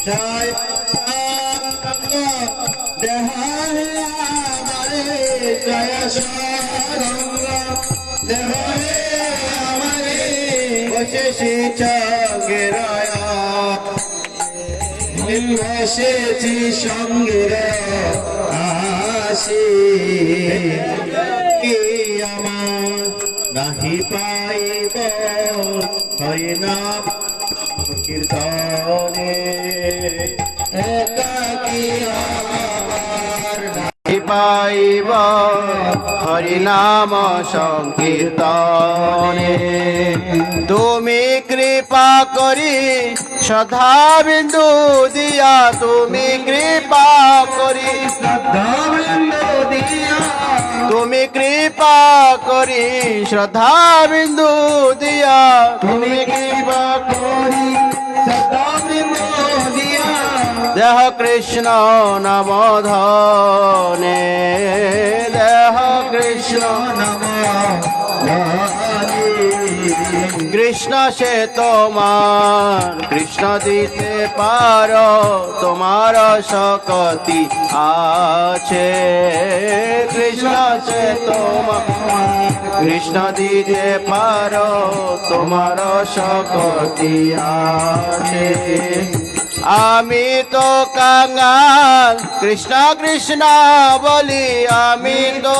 জয় দেহারে আমারে জয় সরঙ্গ দেহারে আমারে বসেছি চগেরায়া বসেছি সঙ্গের আসি কি আমার নাহি পাইব হরিনাম কীর্তনে একাকী আমার নাহি পাইব হরিনাম সংকীর্তনে তুমি কৃপা করি সদা বিন্দু দিয়া তুমি কৃপা করি সদা বিন্দু দিয়া তুমি কৃপা করি শ্রদ্ধা বিন্দু দিয়া তুমি কৃপা করি সদা বিন্দু দিয়া দেহ কৃষ্ণ নম ধনে দেহ কৃষ্ণ নম কৃষ্ণ সে তোমার কৃষ্ণ দিতে পারো তোমার শক্তি আছে কৃষ্ণ সে তোমার কৃষ্ণ দিতে পারো তোমার শক্তি আছে আমি তো কাঙ্গাল কৃষ্ণ কৃষ্ণ বলি আমি তো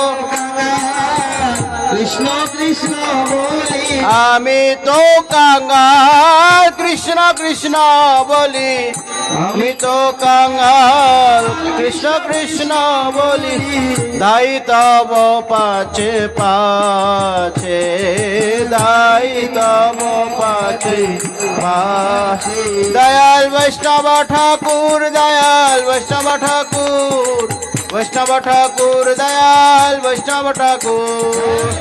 কৃষ্ণ কৃষ্ণ বলি আমি তো কাঙ্গাল কৃষ্ণ কৃষ্ণ বলি আমি তো কাঙ্গাল কৃষ্ণ কৃষ্ণ বলি দাই তব পাছে পাছে দাই তব পাছে পাছে দয়াল বৈষ্ণব ঠাকুর দয়াল বৈষ্ণব ঠাকুর বৈষ্ণব ঠাকুর দয়াল বৈষ্ণব ঠাকুর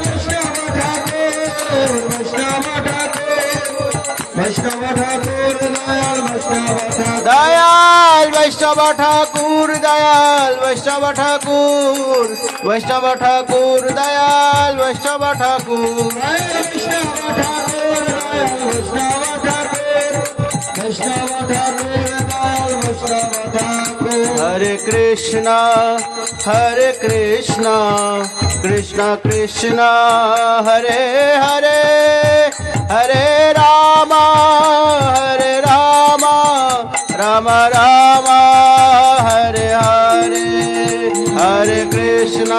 দয়াল বৈষ্ণব ঠাকুর দয়াল বৈষ্ণব ঠাকুর বৈষ্ণব ঠাকুর দয়াল বৈষ্ণব ঠাকুর হরে কৃষ্ণ কৃষ্ণ কৃষ্ণ হরে হরে হরে রাম রাম রাম হরে হরে হরে কৃষ্ণ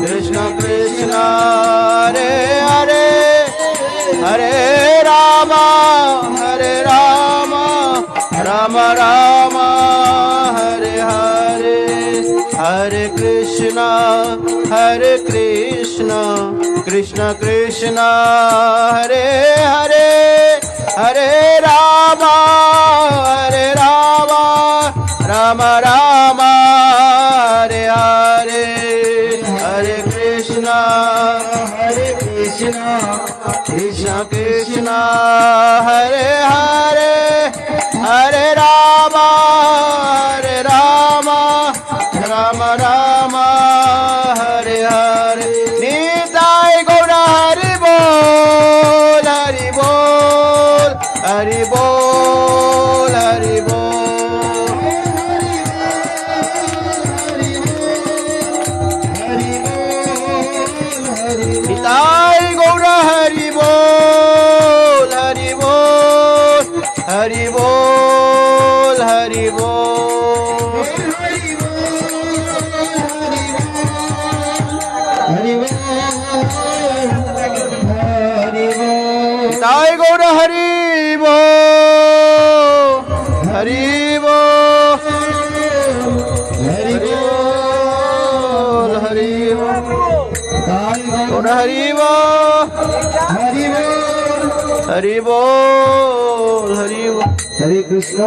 কৃষ্ণ কৃষ্ণ হরে হরে হরে রাম রাম রাম হরে হরে হরে কৃষ্ণ কৃষ্ণ কৃষ্ণ হরে হরে হরে রাম রাম রাম হরে হরে হরে কৃষ্ণ কৃষ্ণ কৃষ্ণ হরে হরে হরে রাম রাম রাম হরে হরে নিতাই গৌর হরি বল হরি বল হরি বল হরি বল নিতাই গৌর হরি বল হরি বল হরি বল হরি বল তাই গৌর হরি বল হরি বল হরি বল হরি বল গৌর হরি বল হরি বল হরি বল হরি বল। হরে কৃষ্ণ।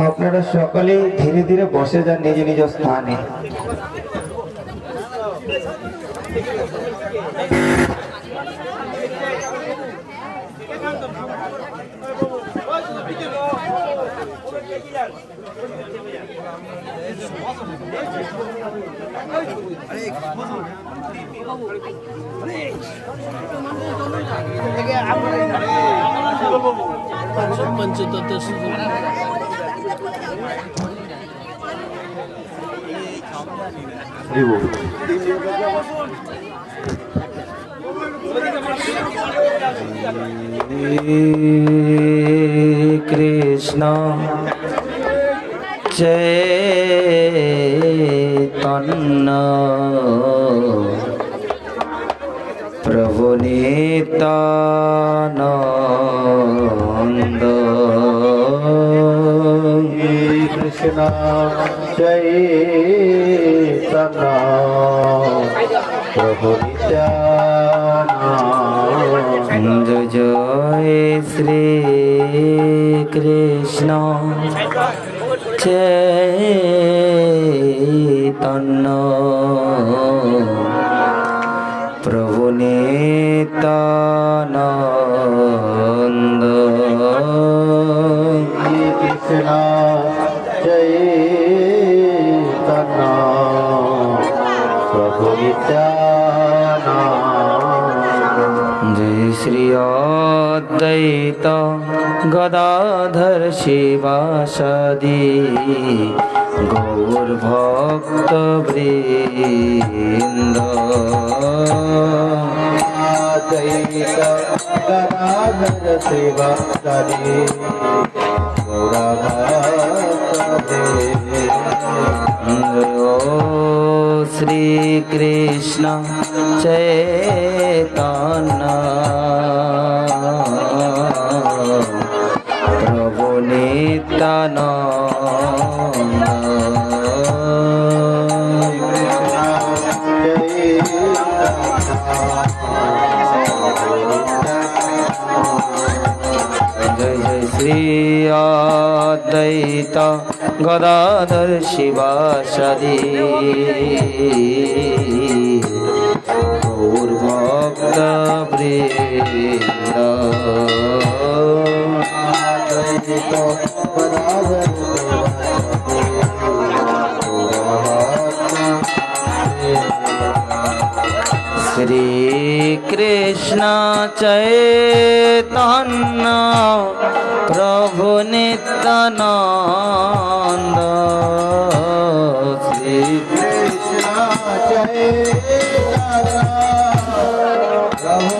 আপনারা সকলে ধীরে ধীরে বসে যান নিজ নিজ স্থানে। पंचतत्व कृष्ण चैतन्य प्रभु नित्यानंद कृष्ण चैतन्य प्रभु नित्यानंद जय जय श्री कृष्ण चैतन्य प्रभु नित्यानंद कृष्ण चैतन्य प्रभु नित्यानंद जय श्री अद्वैत गदाधर शिवासादि गौर भक्त वृंद अद्वैत गदाधर शिवासादि गौर भक्त श्री कृष्ण चैतन्य प्रभु जय जय श्री अद्वैत गदाधर शिवासादि गौर भक्त वृंद श्री कृष्ण चैतन्य प्रभु नित्यानंद श्री कृष्ण चैतन्य प्रभु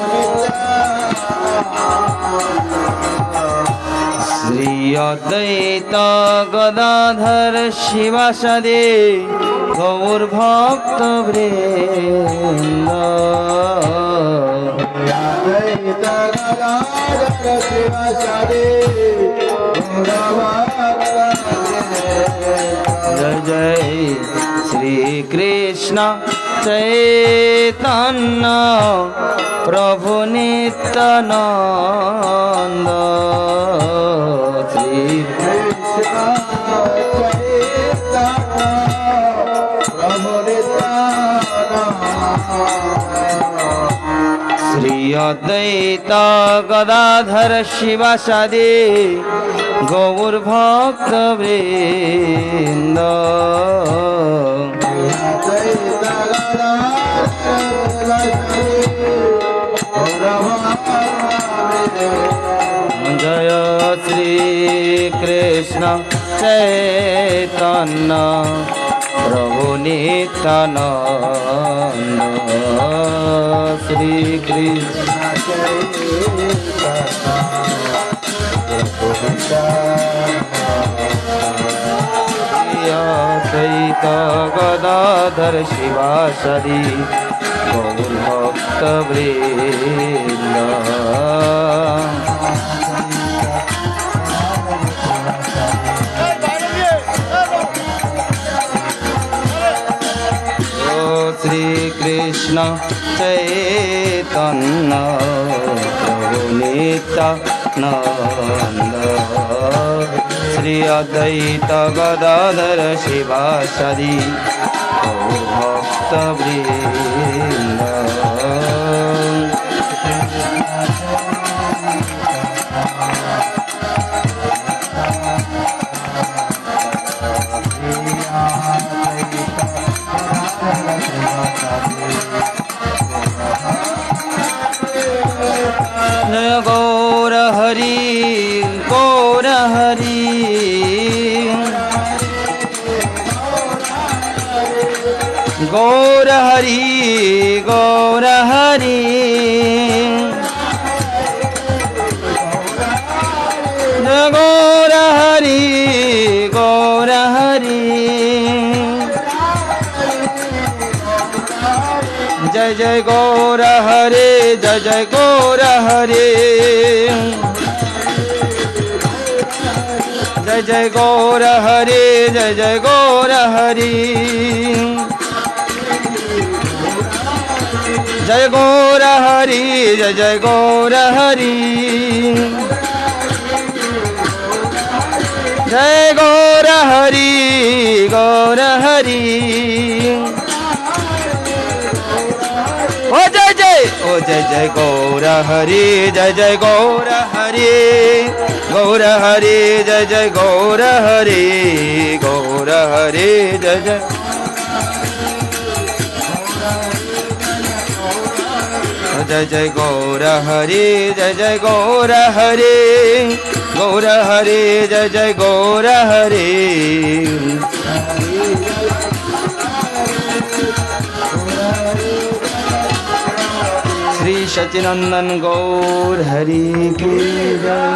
श्री अद्वैत गदाधर शिवासादि गौर भक्त वृंद अद्वैत गदाधर शिवासादि गौर भक्त जय जय श्री कृष्ण चैतन्य प्रभु नित्यानंद श्री कृष्ण चैतन्य प्रभु नित्यानंद श्री अद्वैत गदाधर शिवासादि गौर भक्त वृंद जय श्री कृष्ण चैतन्य प्रभु नित्यानंद श्री कृष्ण अद्वैत गदाधर शिवासादि गौर भक्त वृंद श्री कृष्ण चैतन्य प्रभु नित्यानंद श्री अद्वैत गदाधर शिवासादि गौर भक्त वृंद जय गौर हरि गौर हरि गौर हरि गौर हरि गौर हरि जय जय गौर हरे जय जय गौर हरे जय जय गौर हरे जय जय गौर हरि जय गौर हरि जय जय गौर हरि जय गौर हरि गौर हरि ओ जय जय गौर हरि जय जय गौर हरि गौर हरि जय जय गौर हरि गौर हरि जय जय जय जय गौर हरि जय जय गौर हरि गौर हरि जय जय गौर हरि श्री सच्चिदानंद गौर हरि की जय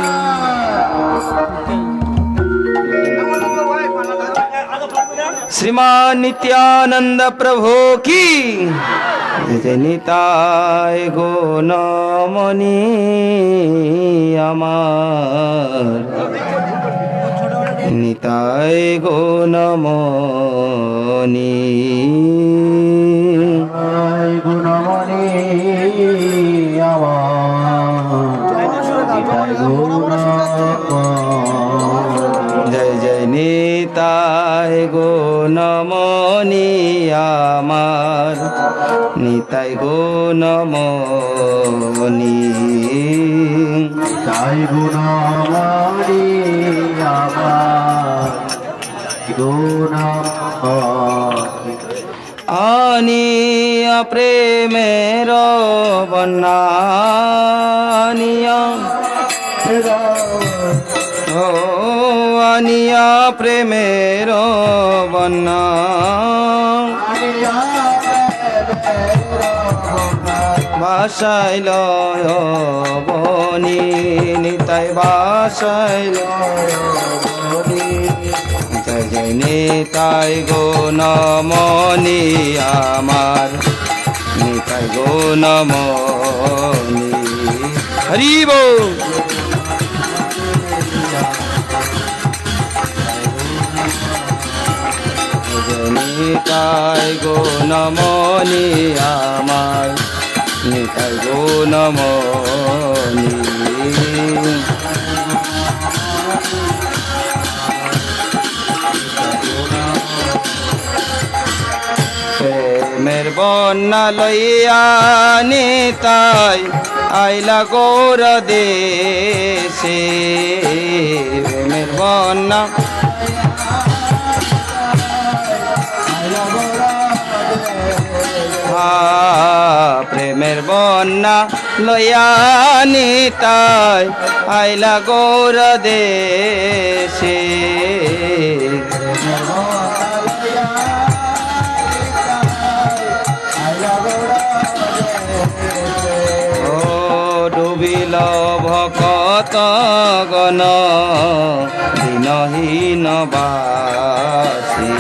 श्रीमान नित्यानंद प्रभु की जय निताय गुणमणि আমার নিতাই গুণমণি গুণমণি জয় জয় নিতাই গুণমণি আমার নিতাই গুণমণি তাই গুণমণি আমার গুণমণি আনিয়া প্রেমের বন্যানিয়া ও আনিয়া প্রেমের বন্যা বাসাইল বনি নিতাই বাসাইল বনি জয় জয় নিতাই গুণমণি আমার নিতাই গুণমণি হরি বল নিতাই গুণমণি আমার নিতাই গুণমণি প্রেমের বন্যা লইয়া নিতাই আইলা গৌর দেশে প্রেমের বন্যা প্রেমের বন্যা লইয়া নিতাই আইলা গৌর দেশে ও ডুবিল ভকত গণ দিনহীন বাসী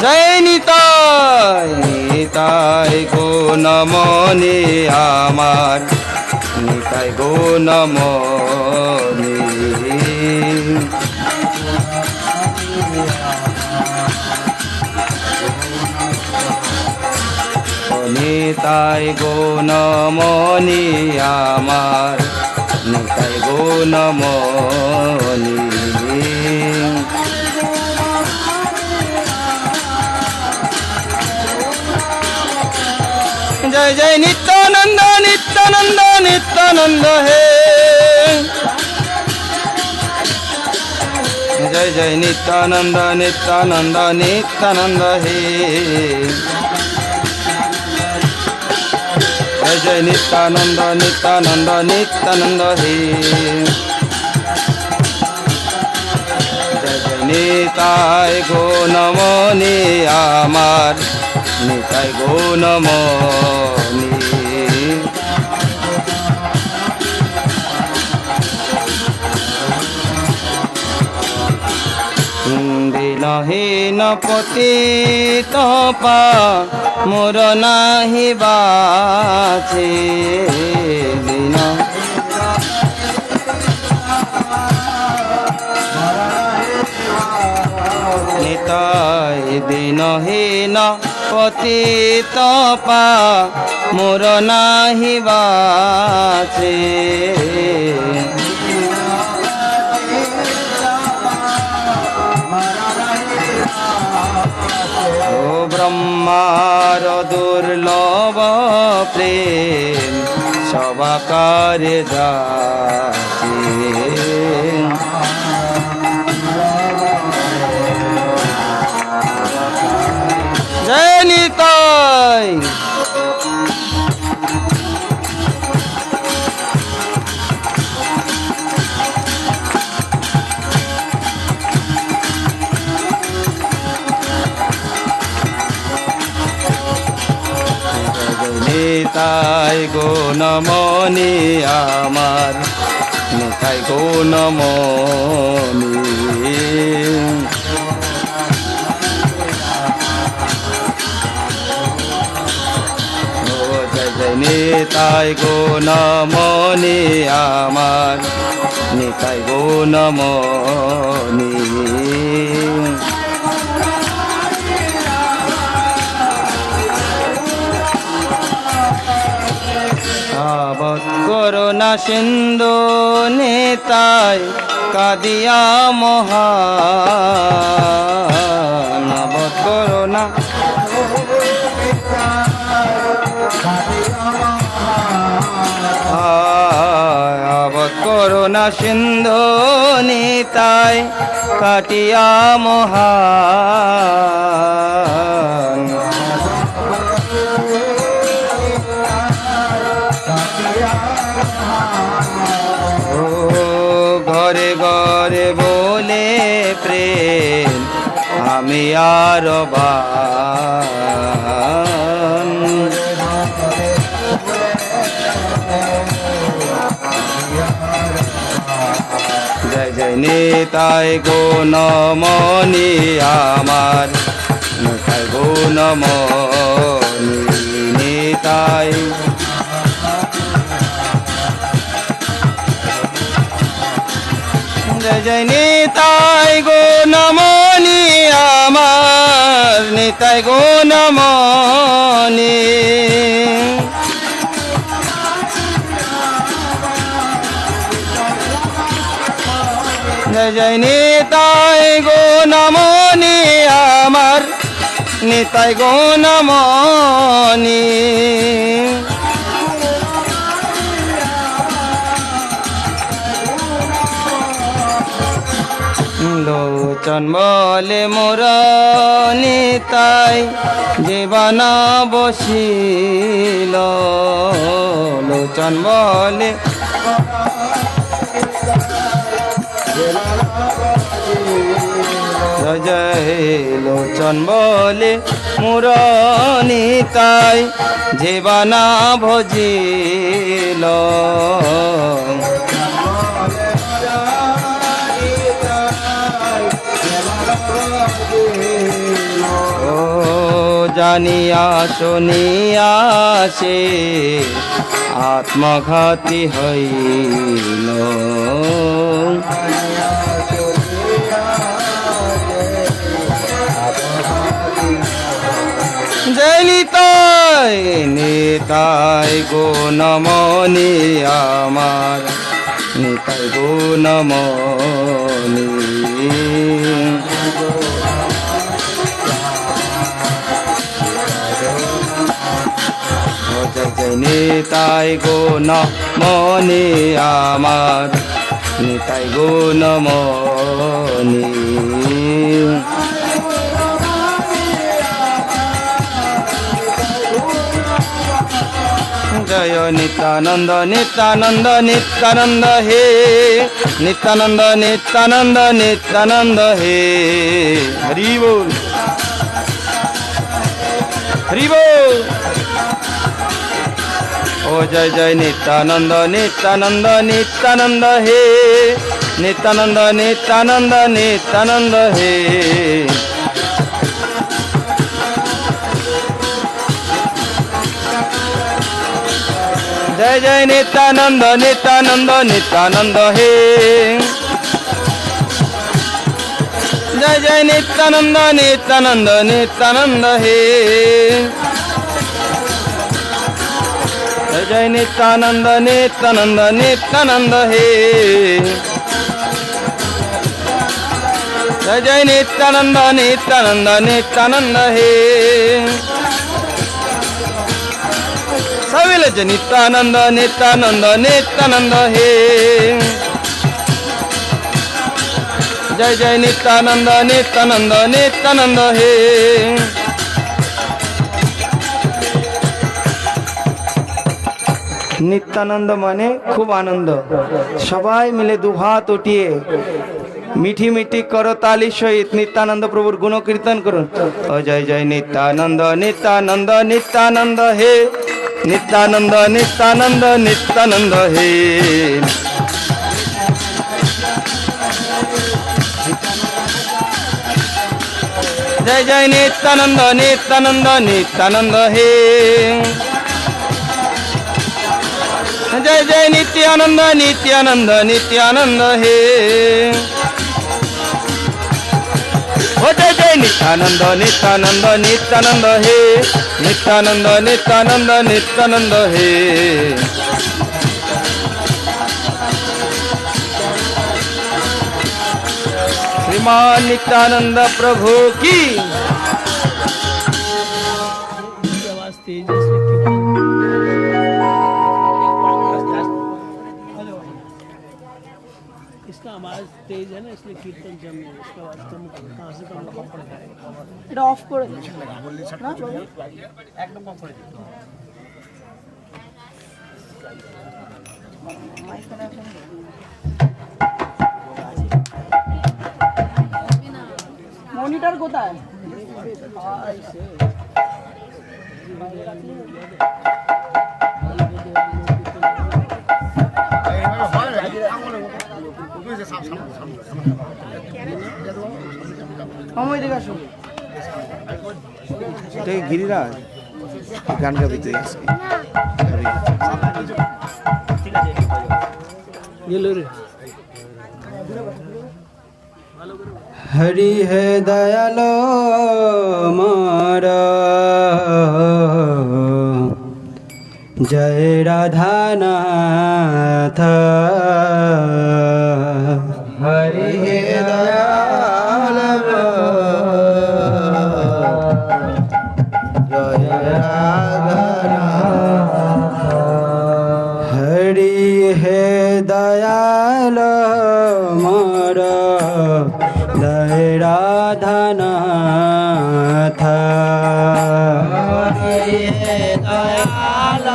জয় নিতাই নিতাই গুণমণি আমার নিতাই গুণমণি নিতাই গুণমণি আমার নিতাই গুণমণি जय जय नित्यानंद नित्यानंद नित्यानंद हे जय जय नित्यानंद नित्यानंद नित्यानंद हे जय जय नित्यानंद नित्यानंद नित्यानंद हे নিতাই গুণমণি আমার নিতাই গুণমণি দিনহীন পতিত পা মোর নাহি বাছে দিন নিতাই দিনহীন পতিত পা মোর নাহি বাছে ও ব্রহ্মার দুর্লভ প্রেম সবাকারে যাচ্ছে জয় নিতাই নিতাই গুণমণি আমার নিতাই গুণমণি ও জয় জয় নিতাই গুণমণি আমার নিতাই গুণমণি আবৎ করুণা সিন্ধু নিতাই কাদিয়া মহান আবৎ করুণা আবৎ করুণা সিন্ধু নিতাই কাটিয়া মহান ও ঘরে ঘরে বলে প্রেম আমি আর জয় জয় নিতাই গুণমণি আমার নিতাই গুণমণি নিতাই জয় জয় নিতাই গুণমণি আমার নিতাই গুণমণি জয় জয় নিতাই গুণমণি আমার নিতাই গুণমণি লোচন বলে মোর নিতাই জীবন বসিল লোচন বলে জয় লোচন বলে মোর নিতাই জীবন ভজিল ও জানিয়া শুনিয়া সে আত্মঘাতী হইল জয় নিতাই নিতাই গুণমণি আমার নিতাই গুণমণি জয় জয় নিতাই গুণমণি আমার নিতাই গুণমণি जय नित्यानंद नित्यानंद नित्यानंद हे नित्यानंद नित्यानंद नित्यानंद हे हरि बोल हरि बोल ओ जय जय नित्यानंद नित्यानंद नित्यानंद हे नित्यानंद नित्यानंद नित्यानंद हे जय जय नित्यानंद नित्यानंद नित्यानंद हे जय जय नित्यानंद नित्यानंद नित्यानंद हे जय जय नित्यानंद नित्यानंद नित्यानंद हे जय जय नित्यानंद नित्यानंद नित्यानंद हे सविल नित्यानंद नित्यानंद नित्यानंद हे जय जय नित्यानंद नित्यानंद नित्यानंद हे नित्यानंद माने खूब आनंद सबाई मिले दुहात उठिए मीठी मीठी करताली सहित नित्यानंद प्रभुर गुण कीर्तन करुन जय जय नित्यानंद नित्यानंद नित्यानंद हे नित्यानंद नित्यानंद नित्यानंद हे जय जय नित्यानंद नित्यानंद नित्यानंद हे जय जय नित्यानंद नित्यानंद नित्यानंद हे ओ जय जय नित्यानंद नित्यानंद नित्यानंद हे नित्यानंद नित्यानंद नित्यानंद हे श्रीमान नित्यानंद प्रभु की इसका आवाज तेज है ना इसलिए कीर्तन जम है इसका आवाज कम कहां से कम पड़ता है এটা অফ করে দিন না একদম কম করে দিন মনিটর কোথায় সময় দেখে আসো गिरिराज गान का बीते ये लो रे हरि है दयालो मारा जय राधा नाथ हरि है दयाल जय राधा हरि है दयाल मारा जय राधा नाथ हरि है दयाल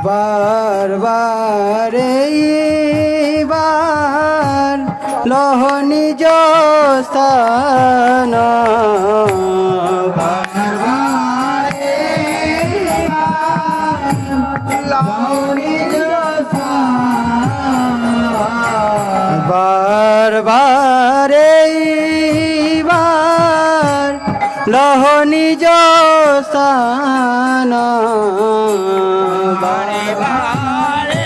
बार बार बार लोहनी जो स्थान बार बार लोहनी जो स्थान बार बार बार लोहनी जो स्थान बारे बारे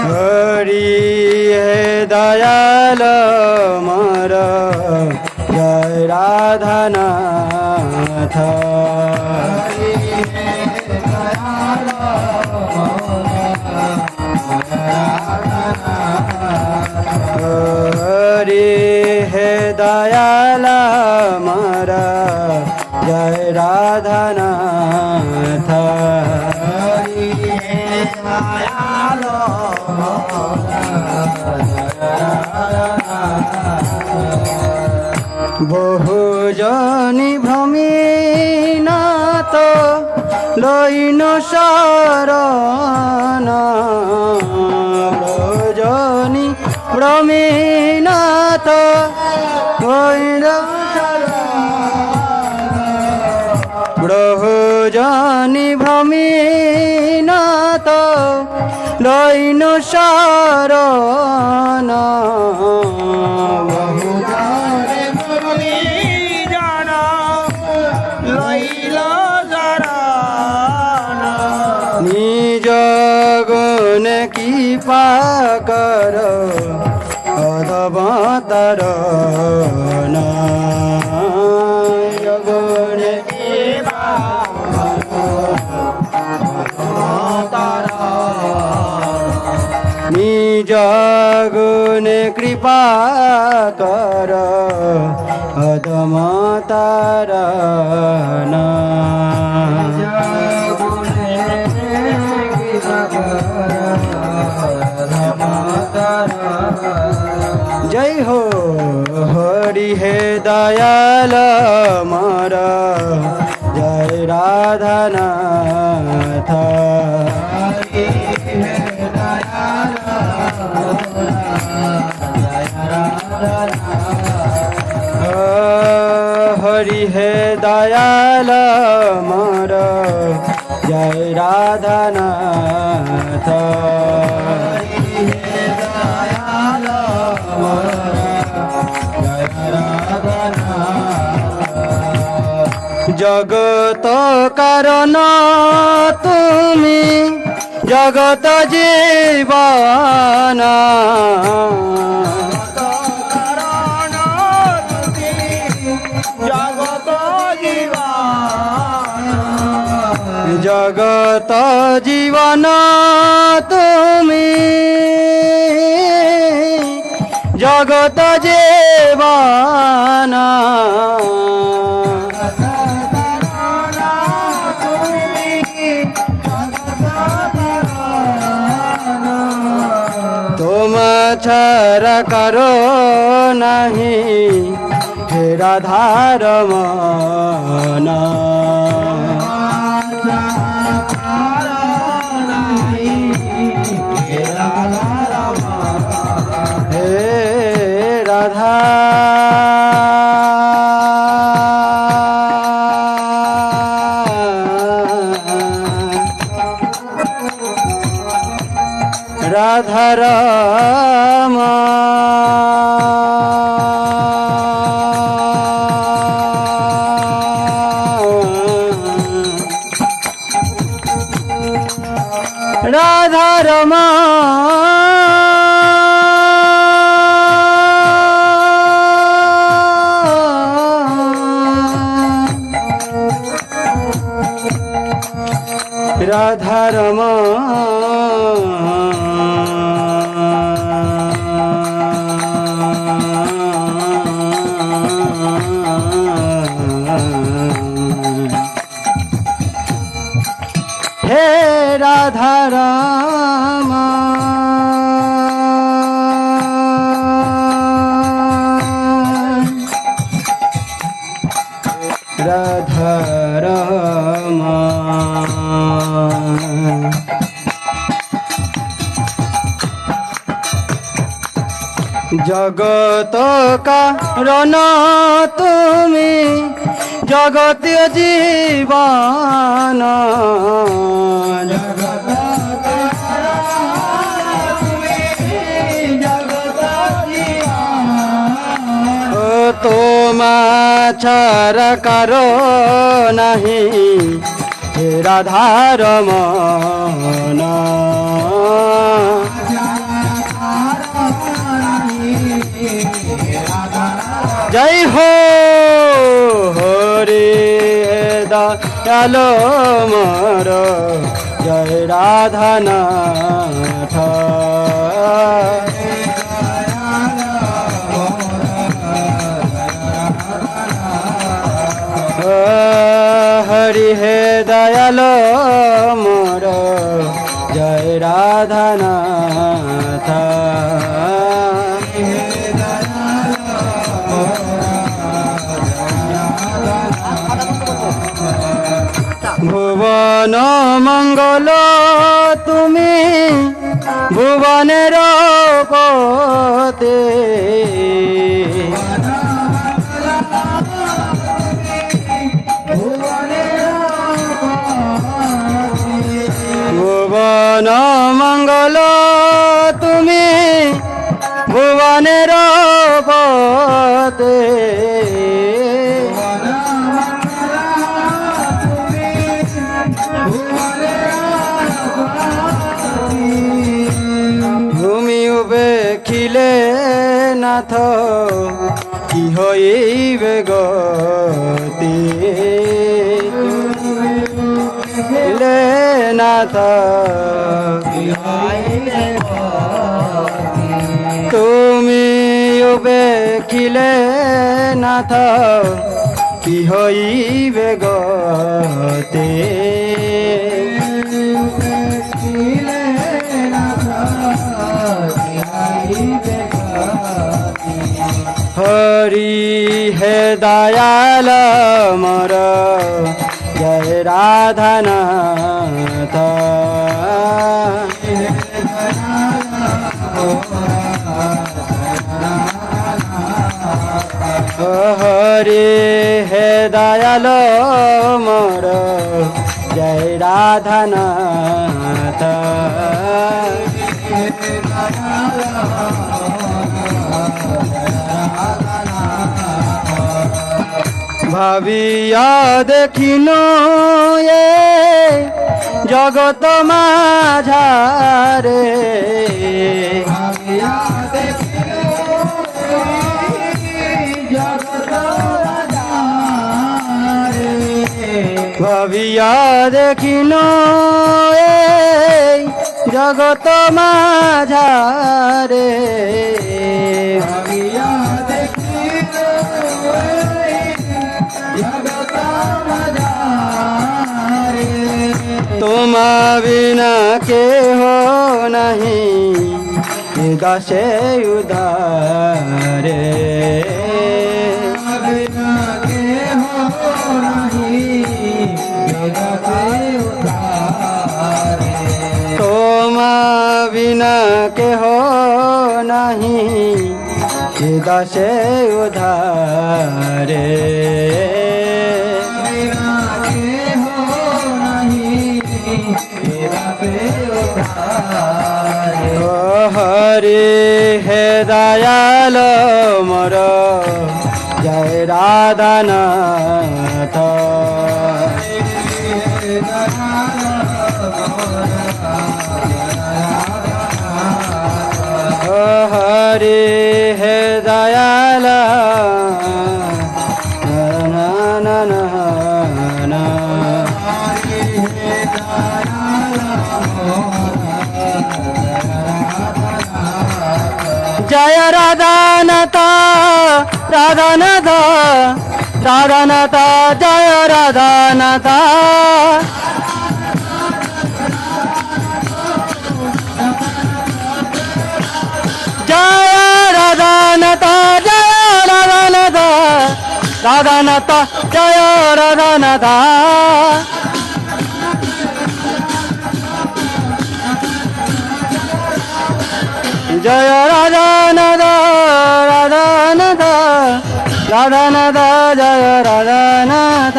हरि है दयाल मर जय राधा नाथ हरि है दयाल मारा जय राधा नाथ हरि है दयाल বহু জনি ভ্রমিনাথ লইন শরণ বহুজনি ভ্রমিনাথ লইন বহুজনি ভ্রমিনাথ লইন শরণ নিজ গুণ কৃপা কর অধবতর গুণ নিজ গুণ কৃপা কর অধমতার जय हो हरि हे दयाल मोर जय राधानाथ हरि हे दयाल मोर जय राधानाथ जगत कारण तुमी जगत जीवन जगत जीवन तुमी जगत जीवन तुम छाड़ा करो नहीं हे राधार मन हे राधा राधा राम राधा रमा राधा रमा हे राधा रामा राधा रामा जगत कारण तुमी जगत जीवन तोमा छाड़ा करो नहीं हे राधार मन जय हो हरे दयाल मोर जय राधानाथ हरि हे दयाल मोर जय राधानाथ নাথ ভুবন মঙ্গল তুমি ভুবনের পতে ভুবন মঙ্গল তুমি ভুবনের পতে ভূমি উবেখিলে নাথ কি হইবে গতি নাথ তুমি উবেখিলে নাথ কি হইবে গতি হরি হে দয়াল মর জয় রাধানাথ হরি হে দয়াল মর জয় রাধানাথ ভাবিয়া দেখিন এ জগত মাঝারে ভাবিয়া দেখিন এ জগত মাঝারে ভাবিয়া দেখিন তোমা বিনা কেহ নাহি দাসে উদারে তোমা বিনা কেহ নাহি দাসে উধারে হরে হে দয়াল মর জয় রাধানাথ হরে হে দয়াল জয় রাধানাথ রাধানাথ রাধানাথ জয় রাধানাথ জয় রাধানাথ জয় রাধানাথ রাধানাথ জয় রাধানাথ জয় রাধানাথ রাধানাথ রাধানাথ জয় রাধানাথ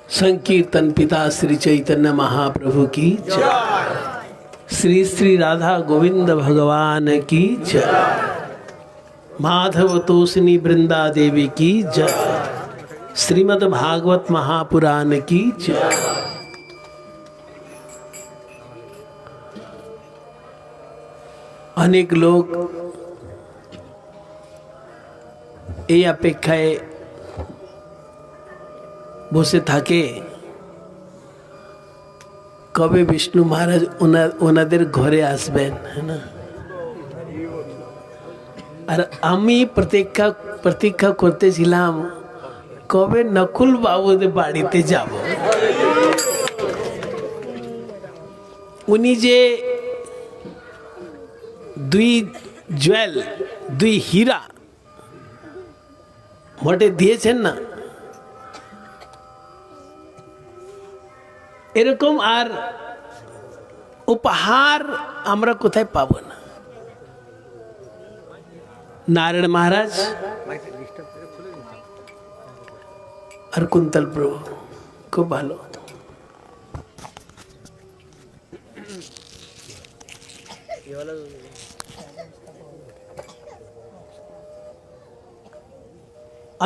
संकीर्तन पिता श्री चैतन्य महाप्रभु की जय। श्री श्री राधा गोविंद भगवान की जय। माधव तोषिनी वृंदा देवी की जय। श्रीमद् भागवत महापुराण की जय। अनेक लोग এই অপেক্ষায় বসে থাকে কবে বিষ্ণু মহারাজ ওনাদের ঘরে আসবেন, है ना। আর আমি প্রতীক্ষা করতেছিলাম কবে নকুল বাবুদের বাড়িতে যাব। উনি যে দুই হীরা মোটে দিয়েছেন না, এরকম আর উপহার আমরা কোথায় পাবো না। নারায়ণ মহারাজ আর কুন্তল প্রভু খুব ভালো।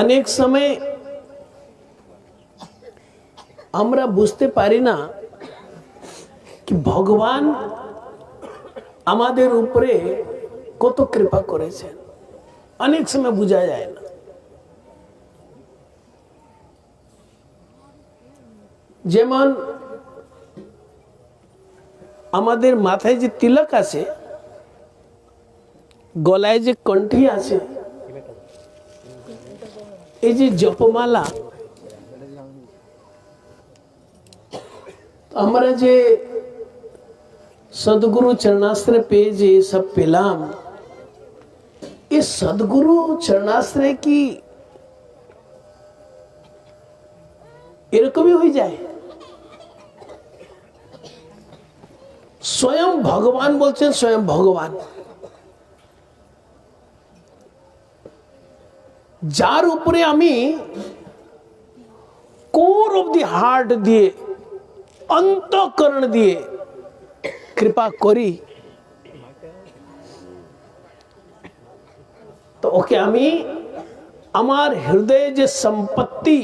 অনেক সময় আমরা বুঝতে পারি না কি ভগবান আমাদের উপরে কত কৃপা করেছেন, অনেক সময় বোঝা যায় না। যেমন আমাদের মাথায় যে তিলক আছে, গলায় যে কণ্ঠি আছে, এই যে জপমালা, আমরা যে सदगुरु चरणाश्रय पे जे सब पेलाम, इस सदगुरु चरणाश्रय की এরকমই হয়ে যায়। স্বয়ং ভগবান বলছেন, স্বয়ং ভগবান যার উপরে আমি কোর অফ দি হার্ট দিয়ে, অন্তঃকরণ দিয়ে কৃপা করি, তো ওকে আমি আমার হৃদয়ে যে সম্পত্তি,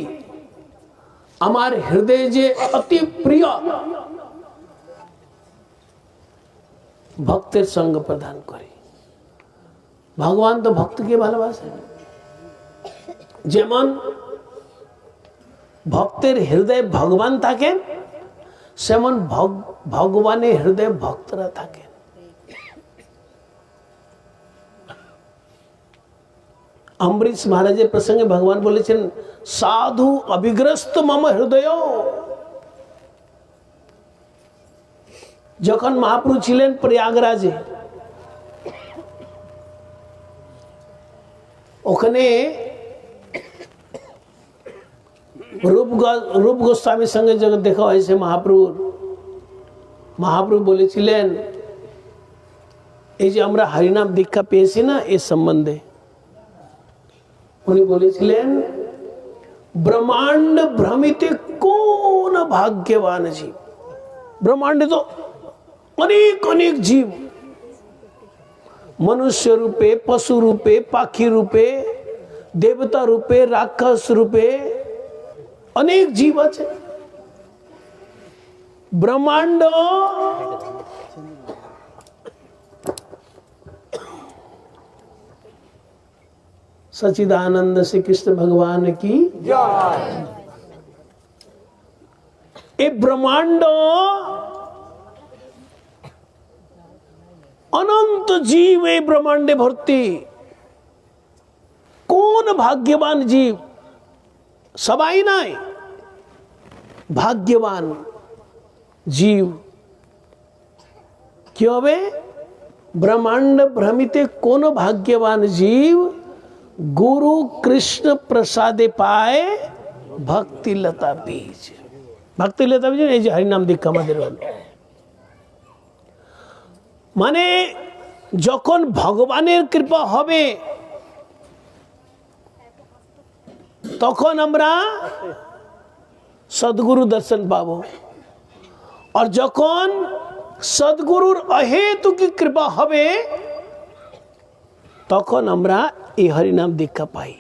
আমার হৃদয়ে যে অতি প্রিয় ভক্তের সঙ্গ প্রদান করি। ভগবান তো ভক্তকে ভালোবাসেন। যেমন ভক্তের হৃদয়ে ভগবান থাকেন, সেমন ভগবানের হৃদয়ে ভক্তরা থাকেন। अम्बरीश महाराजेर प्रसंगे भगवान बोलेছেন, साधु अभिग्रस्त मम हृदय। যখন মহাপ্রভু ছিলেন প্রয়াগরাজে, ওখানে রূপ গোস্বামীর সঙ্গে যখন দেখা হয়েছে মহাপ্রভু বলেছিলেন, এই যে আমরা হরিনাম দীক্ষা পেয়েছি না, এর সম্বন্ধে উনি বলেছিলেন, ব্রহ্মাণ্ড ভ্রমিতে কোন ভাগ্যবান জীব। ব্রহ্মাণ্ডে তো অনেক অনেক জীব, মনুষ্য রূপে, পশু রূপে, পাখি রূপে, দেবতা রূপে, রাক্ষস রূপে অনেক জীব আছে। ব্রহ্মাণ্ড सच्चिदानंद श्री कृष्ण भगवान की जय। ए ब्रह्मांड अनंत जीव ए ब्रह्मांडे भर्ती। कौन भाग्यवान जीव? सबाई नाई, भाग्यवान जीव क्यों बे? ब्रह्मांड भ्रमिते कौन भाग्यवान जीव? गुरु कृष्ण प्रसादे पाए भक्ति लता बीज। भक्ति लता बीज এই যে হরিনাম দীক্ষা আমাদের হলো, মানে যখন ভগবানের কৃপা হবে তখন আমরা সদ্গুরু দর্শন পাবো। আর যখন সদ্গুরুর অহেতুকি কৃপা হবে তখন আমরা এই হরিনাম দীক্ষা পাই।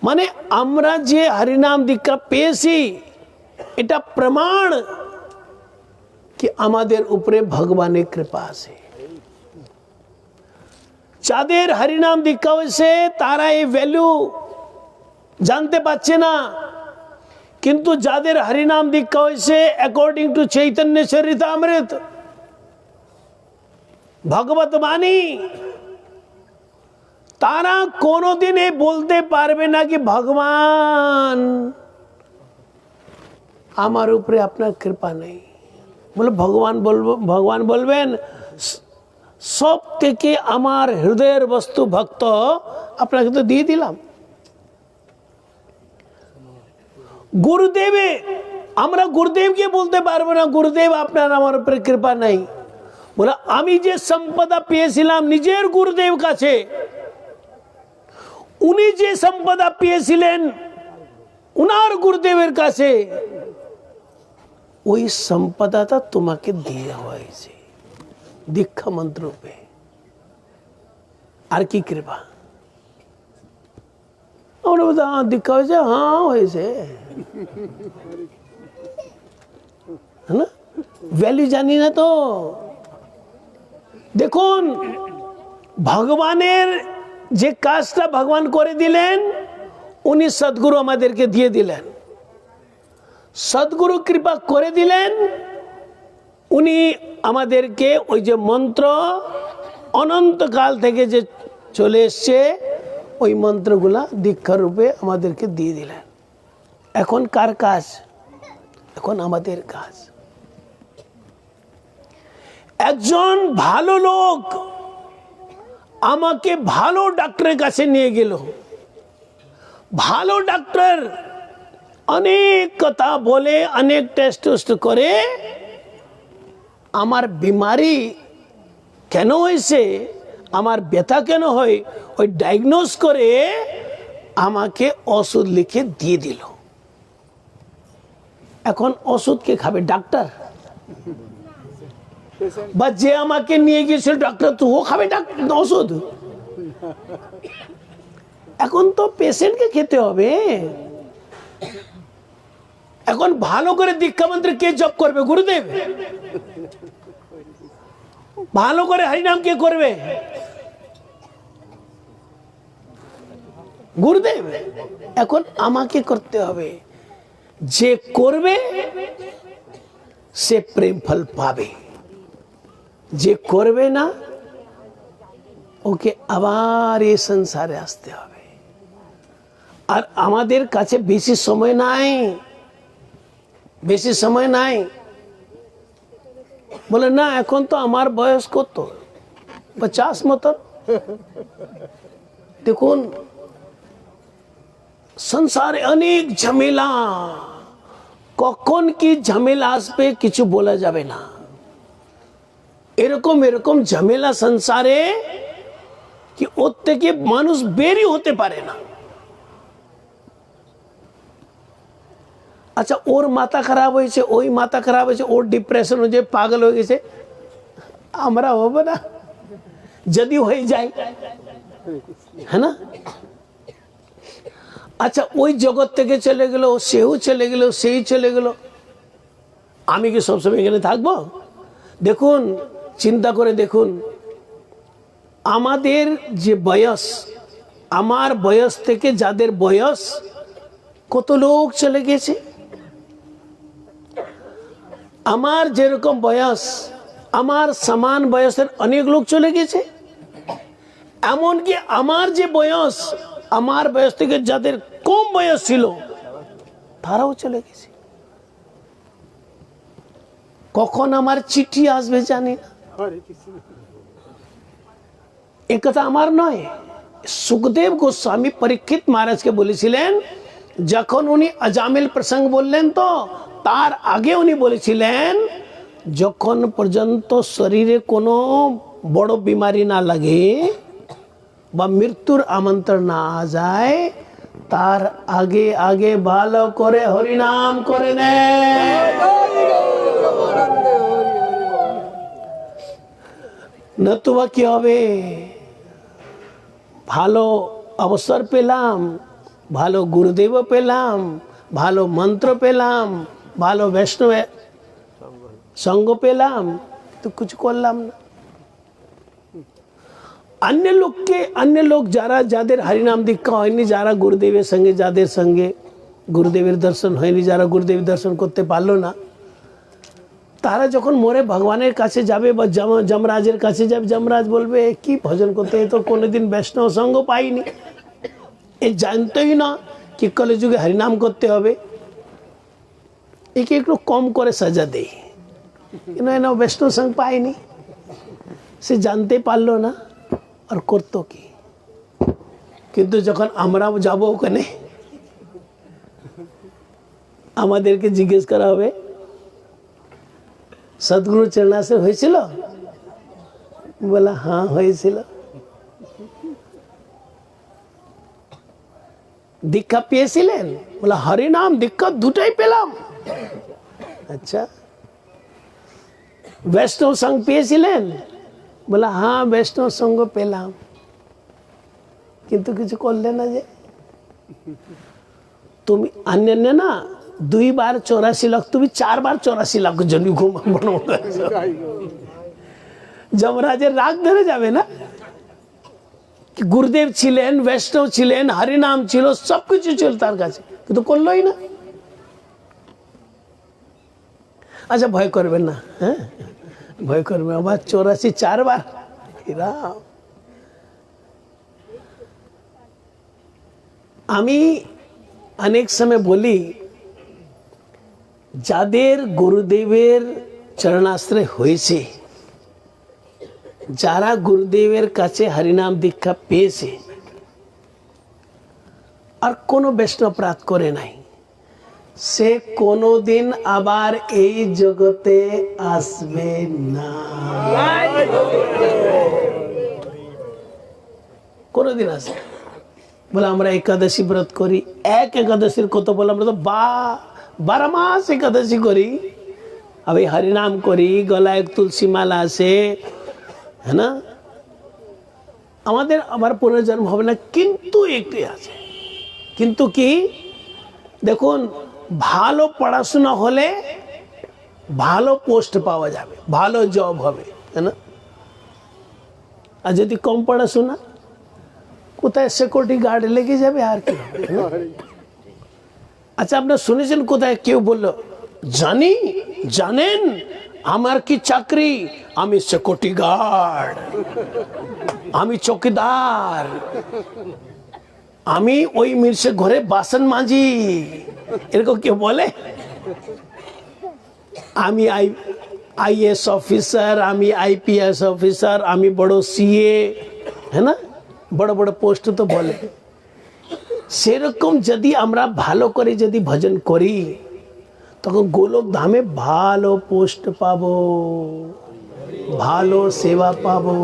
মানে আমরা যে হরিনাম দীক্ষা পেয়েছি এটা প্রমাণ কি আমাদের উপরে ভগবানের কৃপা আছে। যাদের হরিনাম দীক্ষা হয়েছে তারা এই ভ্যালু জানতে পারছে না কিন্তু যাদের হরিনাম দীক্ষা হয়েছে অ্যাকর্ডিং টু চৈতন্য চরিতামৃত ভগবত বাণী, তারা কোনোদিন বলতে পারবে না কি ভগবান আমার উপরে আপনার কৃপা নেই। বলে ভগবান বলবেন সব থেকে আমার হৃদয়ের বস্তু ভক্ত আপনাকে তো দিয়ে দিলাম। গুরুদেবে আমরা গুরুদেবকে বলতে পারবো না গুরুদেব আপনার আমার উপরে কৃপা নাই। বলে আমি যে সম্পদা পেয়েছিলাম নিজের গুরুদেব কাছে, উনি যে সম্পদা পেয়েছিলেন উনার গুরুদেবের কাছে, ওই সম্পদাটা তোমাকে দেওয়া হয়েছে দীক্ষা মন্ত্র রূপে। আর কি কৃপা? আমরা বলতে হ্যাঁ দীক্ষা হয়েছে, হ্যাঁ হয়েছে, না ভ্যালু জানি না তো। দেখুন ভগবানের যে কাজটা ভগবান করে দিলেন, উনি সদ্গুরু আমাদেরকে দিয়ে দিলেন। সদ্গুরু কৃপা করে দিলেন, উনি আমাদেরকে ওই যে মন্ত্র অনন্তকাল থেকে যে চলে এসছে ওই মন্ত্রগুলা দীক্ষা রূপে আমাদেরকে দিয়ে দিলেন। এখন কার কাজ? এখন আমাদের কাজ। একজন ভালো লোক আমাকে ভালো ডাক্তারের কাছে নিয়ে গেল। ভালো ডাক্তার অনেক কথা বলে, অনেক টেস্ট করে আমার বিমারি কেন হয়েছে, আমার ব্যথা কেন হয়, ওই ডায়াগনোজ করে আমাকে ওষুধ লিখে দিয়ে দিল। এখন ওষুধ কে খাবে? ডাক্তার? বা যে আমাকে নিয়ে গিয়েছিল ডাক্তার, তো ও খাবে ওষুধ? এখন তো পেশেন্টকে খেতে হবে। এখন ভালো করে দীক্ষা মন্ত্র কে জপ করবে? গুরুদেব। ভালো করে হরিনাম কে করবে? গুরুদেব। এখন আমাকে করতে হবে। যে করবে সে প্রেম ফল পাবে, যে করবে না ওকে আবার এই সংসারে আসতে হবে। আর আমাদের কাছে বেশি সময় নাই, বেশি সময় নাই। বলে না এখন তো আমার বয়স কত, 50 মতন। দেখুন সংসারে অনেক ঝামেলা, কখন কি ঝামেলা আসবে কিছু বলা যাবে না। এরকম এরকম ঝামেলা সংসারে কি ওর থেকে মানুষ বেরই হতে পারে না। আচ্ছা ওর মাথা খারাপ হয়েছে, ওই মাথা খারাপ হয়েছে, ওর ডিপ্রেশন হয়েছে, পাগল হয়ে গেছে, আমরা হব না? যদি হয়ে যায়, হ্যাঁ না? আচ্ছা ওই জগৎ থেকে চলে গেল, সেও চলে গেল, সেই চলে গেল, আমি কি সবসময় এখানে থাকবো? দেখুন চিন্তা করে দেখুন, আমাদের যে বয়স, আমার বয়স থেকে যাদের বয়স, কত লোক চলে গেছে। আমার যেরকম বয়স, আমার সমান বয়সের অনেক লোক চলে গেছে। এমনকি আমার যে বয়স, আমার বয়স থেকে যাদের কম বয়স ছিল তারাও চলে গেছে। কখন আমার চিঠি আসবে জানি না। এ কথা আমার নয়, সুখদেব গোস্বামী পরীক্ষিত মহারাজকে বলেছিলেন, যখন উনি আজামিল প্রসঙ্গ বললেন তো তার আগে উনি বলেছিলেন, যখন পর্যন্ত শরীরে কোনো বড় বিমারি না লাগে বা মৃত্যুর আমন্ত্রণ না যায়, তার আগে আগে ভালো করে হরিনাম করে নেয়। নতুবা কি হবে? ভালো অবসর পেলাম, ভালো গুরুদেব পেলাম, ভালো মন্ত্র পেলাম, ভালো বৈষ্ণব সঙ্গ পেলাম, তো কিছু করলাম না। अन्य लोग যারা যাদের হরিনাম দীক্ষা হয়নি, যারা গুরুদেবের সঙ্গে যাদের সঙ্গে গুরুদেবের দর্শন হয়নি, যারা গুরুদেবের দর্শন করতে পারলো না, তারা যখন মরে ভগবানের কাছে যাবে বা যমরাজের কাছে যাবে, যমরাজ বলবে কি ভজন করতে, এ তো কোনোদিন বৈষ্ণব সঙ্গ পাইনি, এ জানতোই না কি কলিযুগে হরিনাম করতে হবে, একে একটু কম করে সাজা দেয়, কেন এনা বৈষ্ণব সঙ্গ পায়নি, সে জানতে পারলো না আর করতো কি। কিন্তু যখন আমরা যাব ওখানে, আমাদেরকে জিজ্ঞেস করা হবে সদ্গুরু চরণাশ্রয় হয়েছিল, বলা হ্যাঁ হয়েছিল। দীক্ষা পেয়েছিলেন, বলা হরিনাম দীক্ষা দুটাই পেলাম। আচ্ছা, বৈষ্ণব সঙ্গ পেয়েছিলেন, বলা হ্যাঁ বৈষ্ণব সঙ্গ পেলাম, কিন্তু কিছু করলে না। যে তুমি অন্য না 2 বার 84 লাখ, তুমি 4 বার 84 লাখ জন ঘুমাবো, যমরাজের রাগ ধরে যাবে না। গুরুদেব ছিলেন, বৈষ্ণব ছিলেন, হরিনাম ছিল, সবকিছু ছিল তার কাছে, কিন্তু করলোই না। আচ্ছা ভয় করবেন না, হ্যাঁ ভয় করবেন, আবার 84 4 বার, রাম। আমি অনেক সময় বলি, যাদের গুরুদেবের চরণাশ্রয় হয়েছে, যারা গুরুদেবের কাছে হরিনাম দীক্ষা পেয়েছে আর কোনো বৈষ্ণব অপরাধ করে নাই, সে কোনোদিন আবার এই জগতে আসবে না, কোনোদিন আসবে। বলে আমরা একাদশী ব্রত করি, এক একাদশীর কত বলে, আমরা তো 12 মাস একাদশী করি, আমি হরিনাম করি, গলায় তুলসী মালা আছে, হ্যাঁ না, আমাদের আবার পুনর্জন্ম হবে না। কিন্তু একটি আছে, কিন্তু কি, দেখুন ভালো পড়াশোনা হলে ভালো পোস্ট পাওয়া যাবে, ভালো জব হবে, তাই না? আর যদি কম পড়াশোনা, কোথায় সিকিউরিটি গার্ড লেগে যাবে আর কি হবে, তাই না? আচ্ছা আপনারা শুনেছেন কোথায় কেউ বললো, জানেন আমার কি চাকরি, আমি সিকিউরিটি গার্ড, আমি চৌকিদার, আমি ওই মির্সে ঘরে বাসন মাজি, এরকম কেউ বলে? আমি আইএস অফিসার, আমি আইপিএস অফিসার, আমি বড় সিএ, হ্যাঁ না, বড় বড় পোস্ট তো বলে। সেরকম যদি আমরা ভালো করে যদি ভজন করি, তখন গোলক ধামে ভালো পোস্ট পাবো, ভালো সেবা পাবো।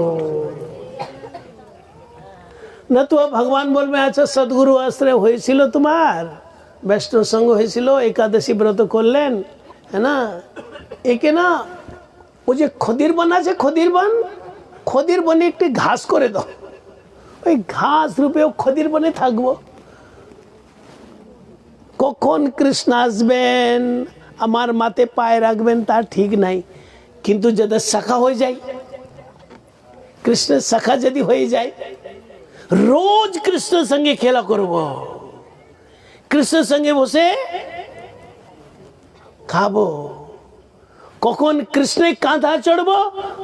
না তো ভগবান বলবে আচ্ছা সদ্গুরু আশ্রয় হয়েছিল, তোমার বৈষ্ণব সঙ্গ হয়েছিল, একাদশী ব্রত করলেন, হ্যাঁ না, একে না ও যে খদির বন আছে, খদির বনে একটি ঘাস করে দাও, ওই ঘাস রূপে ও খদির বনে থাকবো। কখন কৃষ্ণ আসবেন, আমার মাথে পায়ে রাখবেন তার ঠিক নাই, কিন্তু যদি শাখা হয়ে যায়, কৃষ্ণের শাখা যদি হয়ে যায়, রোজ কৃষ্ণের সঙ্গে খেলা করব, কৃষ্ণের সঙ্গে বসে খাবো, কখন কৃষ্ণের কাঁধায় চড়বো,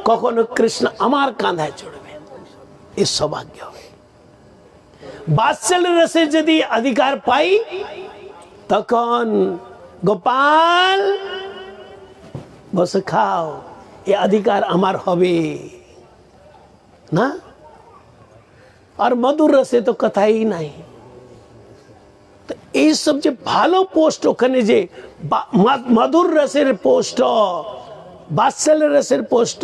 কখনো কৃষ্ণ আমার কাঁধায় চড়বে, এই সৌভাগ্য হবে। বাৎসল্য রসের যদি অধিকার পাই, তখন গোপাল বসে খাও, এ অধিকার আমার হবে না। আর মধুর রসে তো কথাই নাই। তো এই সব যে ভালো পোস্ট, ওখানে যে মধুর রসের পোস্ট, বাৎসল্য রসের পোস্ট,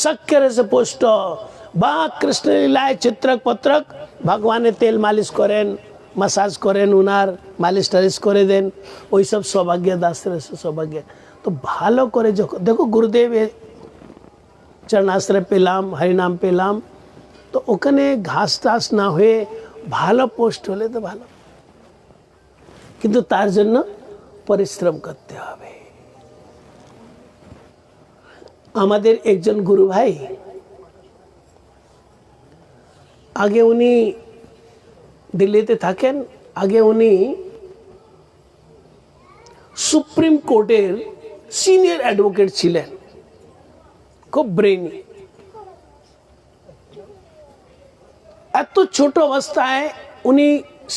সখ্য রসের পোস্ট, বা কৃষ্ণ লীলায় চিত্রক পত্রক, ভগবানের তেল মালিশ করেন, মাসাজ করেন, উনার মালিশ টালিশ করে দেন, ওই সব সৌভাগ্য, দাস রসের সৌভাগ্য। তো ভালো করে যখন দেখো গুরুদেব চরণাশ্রয় পেলাম, হরিনাম পেলাম, তো ওখানে ঘাস টাস না হয়ে ভালো পোস্ট হলে তো ভালো, কিন্তু তার জন্য পরিশ্রম করতে হবে। আমাদের একজন গুরু ভাই, আগে উনি দিল্লিতে থাকেন, আগে উনি সুপ্রিম কোর্টের সিনিয়র অ্যাডভোকেট ছিলেন, খুব ব্রেনি। এত ছোট অবস্থায় উনি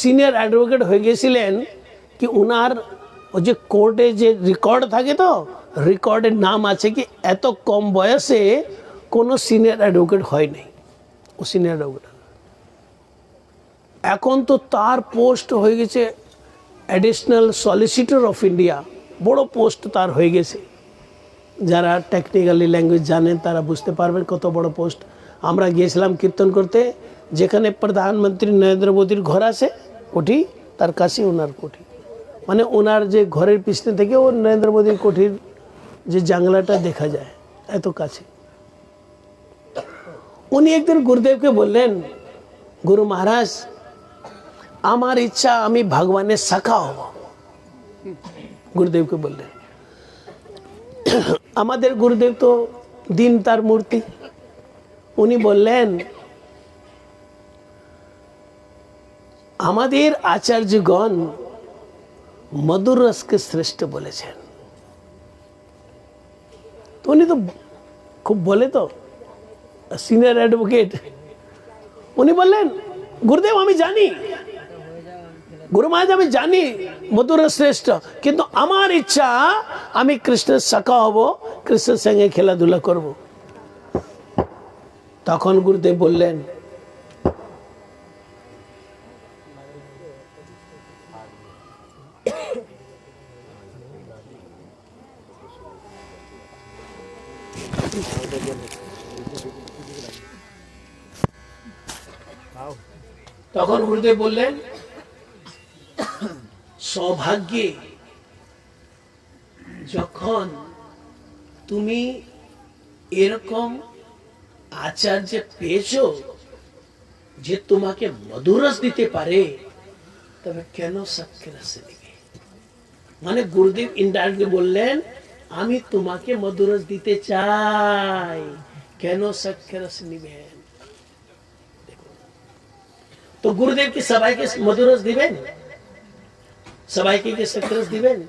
সিনিয়র অ্যাডভোকেট হয়ে গেছিলেন কি উনার ওই যে কোর্টে যে রেকর্ড থাকে, তো রেকর্ডের নাম আছে কি এত কম বয়সে কোনো সিনিয়র অ্যাডভোকেট হয় নাই, ও সিনিয়র অ্যাডভোকেট। এখন তো তার পোস্ট হয়ে গেছে অ্যাডিশনাল সলিসিটর অফ ইন্ডিয়া, বড় পোস্ট তার হয়ে গেছে। যারা টেকনিক্যালি ল্যাঙ্গুয়েজ জানেন তারা বুঝতে পারবেন কত বড় পোস্ট। আমরা গিয়েছিলাম কীর্তন করতে, যেখানে প্রধানমন্ত্রী নরেন্দ্র মোদীর ঘর আছে কোঠি, তার কাছে ওনার কোঠি, মানে ওনার যে ঘরের পিছনে থেকে ও নরেন্দ্র মোদীর কোঠির যে জানলাটা দেখা যায়, এত কাছে। উনি একদিন গুরুদেবকে বললেন, গুরু মহারাজ আমার ইচ্ছা আমি ভগবানের শাখা হব। গুরুদেবকে বললেন, আমাদের গুরুদেব তো দিন তার মূর্তি। উনি বললেন, আমাদের আচার্যগণ মধুর রসকে শ্রেষ্ঠ বলেছেন। তো উনি তো খুব বলে, তো সিনিয়র অ্যাডভোকেট। উনি বললেন, গুরুদেব আমি জানি, গুরু মহারাজ আমি জানি মধুর রস শ্রেষ্ঠ, কিন্তু আমার ইচ্ছা আমি কৃষ্ণের শাখা হব, কৃষ্ণের সঙ্গে খেলাধুলা করব। তখন গুরুদেব বললেন, তখন গুরুদেব বললেন, সৌভাগ্যে যখন তুমি এরকম আচার্য পেয়েছো যে তোমাকে মধুরস দিতে পারে, তবে কেন সবকে রসে দিবে? মানে গুরুদেব ইনডাইরেক্টলি বললেন, আমি তোমাকে মধুরস দিতে চাই, কেন সবকে রস নিবেন? তো গুরুদেব কি সবাইকে মধুরস দিবেন? সবাইকে কি সবকে দিবেন?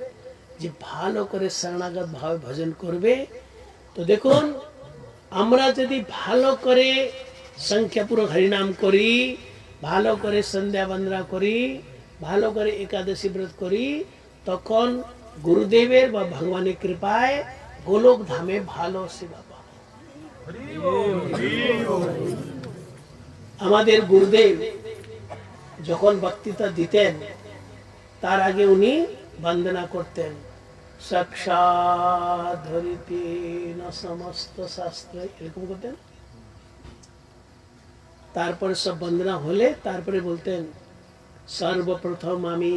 যে ভালো করে শরণাগত ভাবে ভজন করবে। তো দেখুন, আমরা যদি ভালো করে সংখ্যাপূর্বক হরিনাম করি, ভালো করে সন্ধ্যা বন্দনা করি, ভালো করে একাদশী ব্রত করি, তখন গুরুদেবের বা ভগবানের কৃপায় গোলক ধামে ভালো সেবা পাবো। আমাদের গুরুদেব যখন বক্তৃতা দিতেন, তার আগে উনি বন্দনা করতেন, সাক্ষাৎ ধরিতে না সমস্ত শাস্ত্র, এরকম করতেন। তারপরে সব বন্দনা হলে তারপরে বলতেন, সর্বপ্রথম আমি,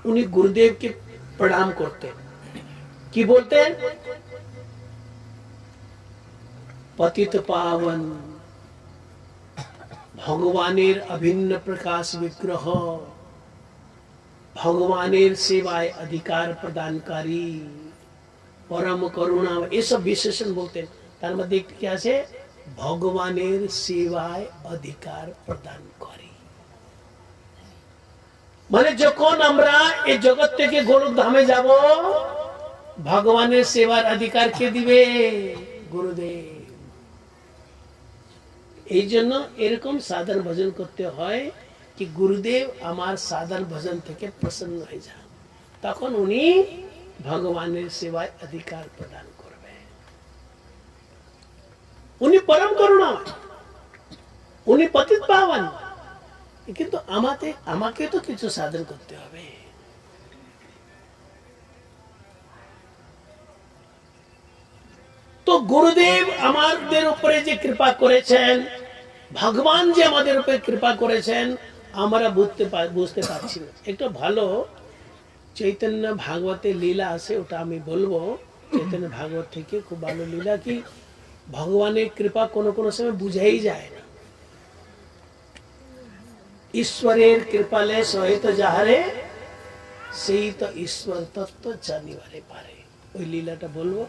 উনি গুরুদেবকে প্রণাম করতেন। কি বলতেন? পতিত পাবন ভগবানের অভিন্ন প্রকাশ বিগ্রহ, ভগবানের সেবায় অধিকার প্রদানকারী, পরম করুণা, এসব বিশেষণ বলতেন। তার মধ্যে একটি কি আছে? ভগবানের সেবায় অধিকার প্রদান করি। মানে যখন আমরা এই জগৎ থেকে গোলক ধামে যাব, ভগবানের সেবার অধিকার কে দিবে? গুরুদেব। এই জন্য এরকম সাধন ভজন করতে হয় কি গুরুদেব আমার সাধন ভজন থেকে প্রসন্ন হয়ে যান, তখন উনি ভগবানের সেবায় অধিকার প্রদান করবে। উনি পরম করুণা, উনি পতিত পাবন, কিন্তু আমাকে তো কিছু সাধন করতে হবে। তো গুরুদেব আমাদের উপরে যে কৃপা করেছেন, ভগবান যে আমাদের উপরে কৃপা করেছেন, আমরা বুঝতে পারছি না। একটা ভালো চৈতন্য ভাগবতের লীলা আছে, ওটা আমি বলবো। চৈতন্য ভাগবত থেকে খুব ভালো লীলা, কি ভগবানের কৃপা কোনো কোনো সময় বুঝাই যায় না। ঈশ্বরের কৃপালে সহিত যাহারে, সেই তো ঈশ্বর তত্ত্ব জানিবারে পারে। ওই লীলাটা বলবো।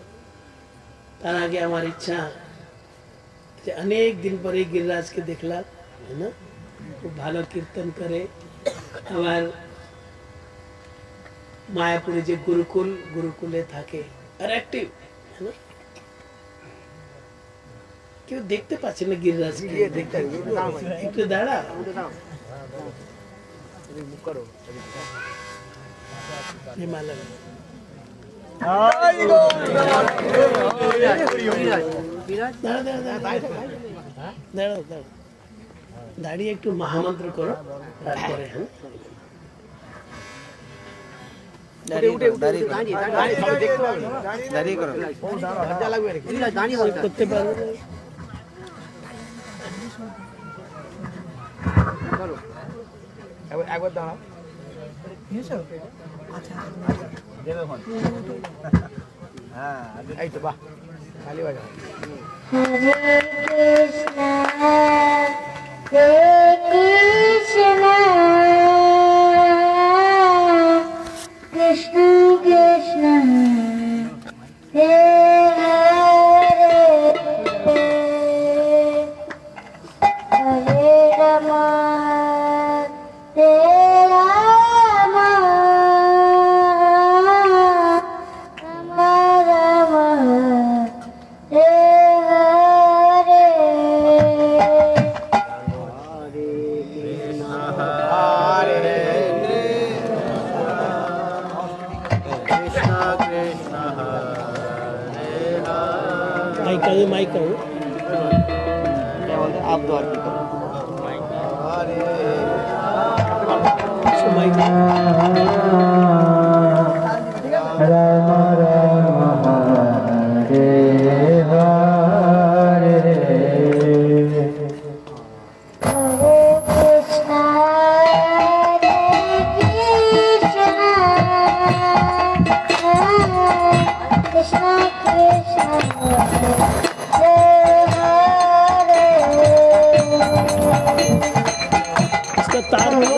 তার আগে আমার ইচ্ছা, যে অনেক দিন পরে গিরিরাজকে দেখলাম, খুব ভালো কীর্তন করে। আবার মায়াপুরে যে গুরুকুল, গুরুকুলে থাকে আর অ্যাক্টিভ, কেউ দেখতে পাচ্ছে না গিরিরাজ, একটু দাঁড়া। হিমালয় দাঁড়িয়ে একটু মহামন্ত্র করো, তারপরে করতে পারবে। একবার দাঁড়াও। হ্যাঁ, এই তো বাহ, খালি বাজা। Hare Krishna, Hare Krishna, Krishna Krishna, Hare Hare, Hare Rama, Hare Rama, Rama Rama, Hare Hare. Mic करो। आप दो आरती करो। Mic Rama Rama Hare Hare Hare Krishna, Hare Krishna, Krishna Krishna, Hare Hare. इसका तार Hare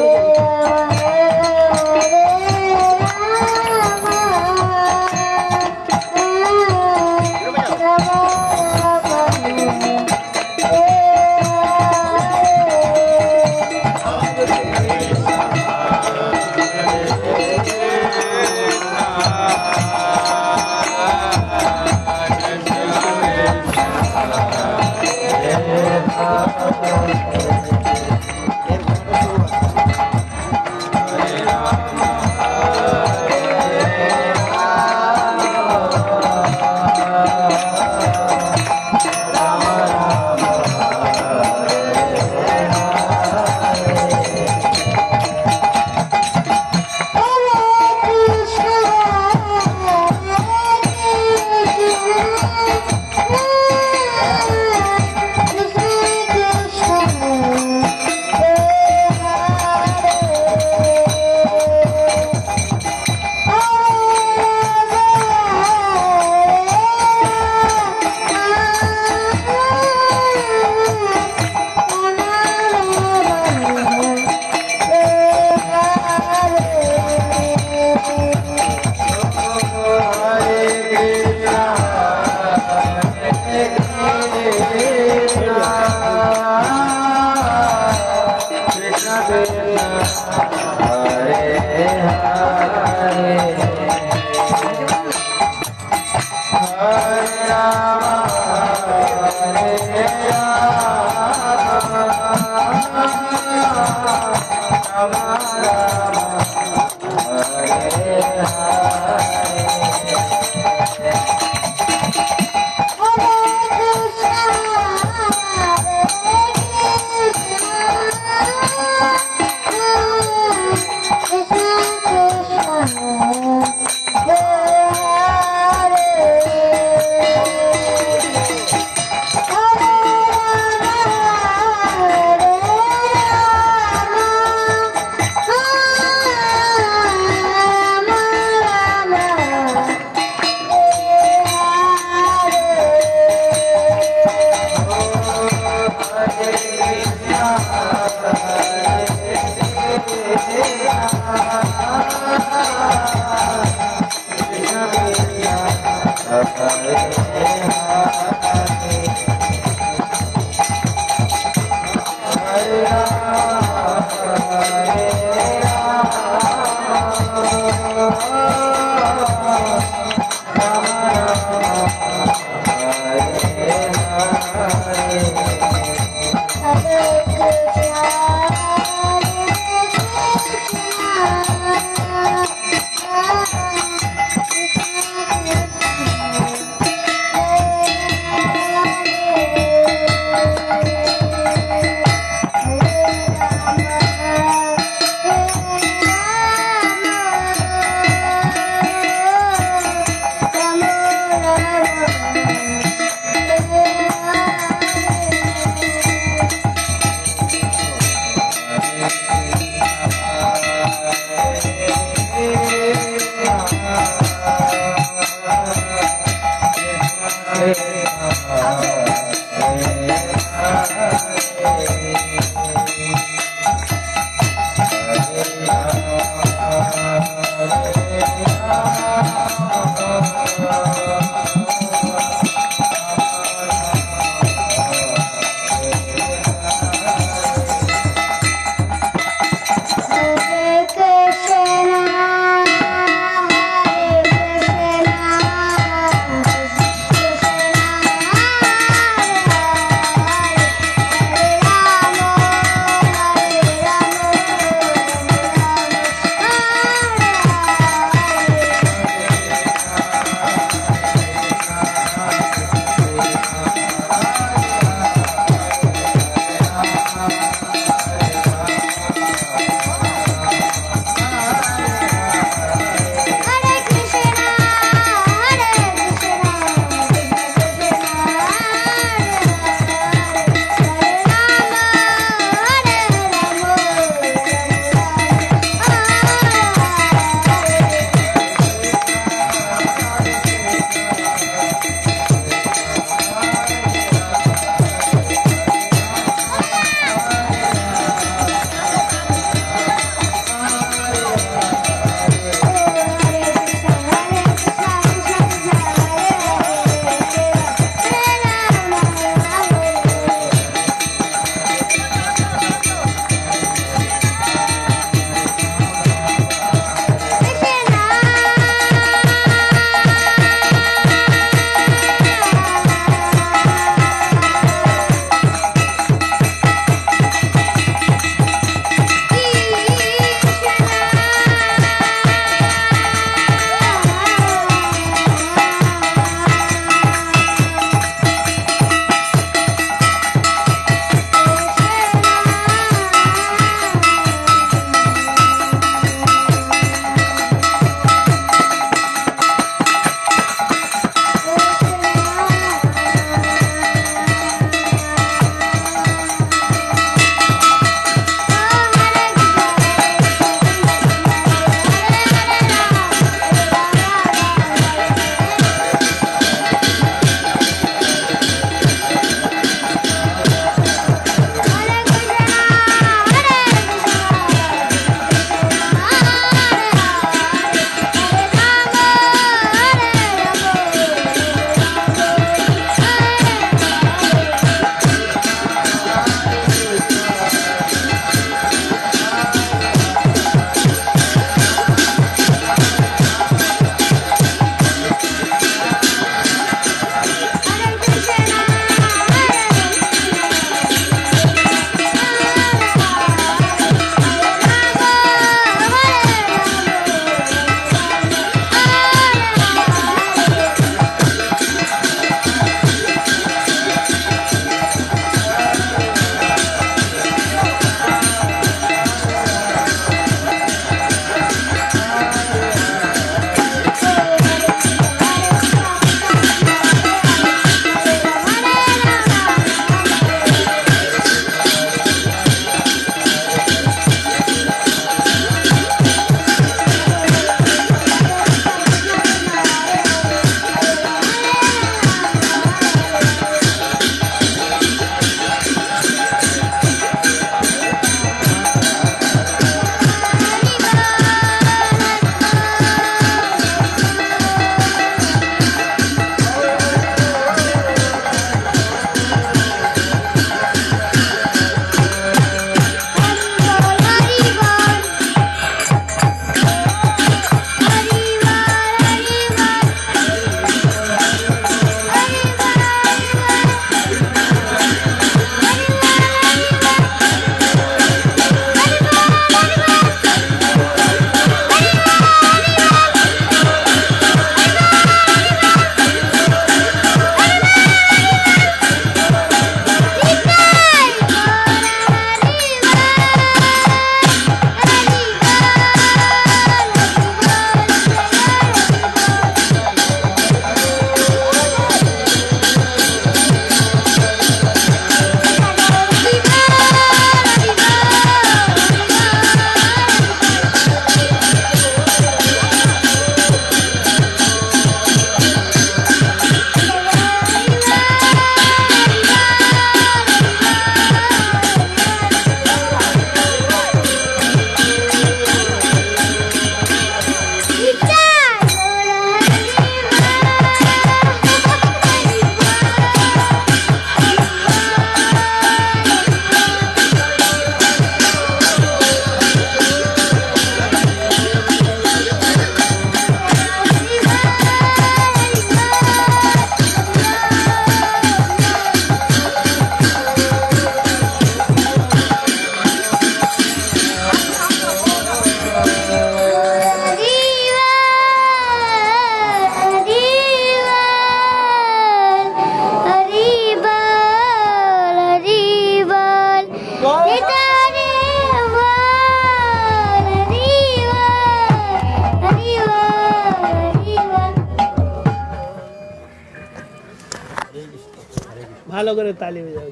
ভালো করে তালি বাজাও।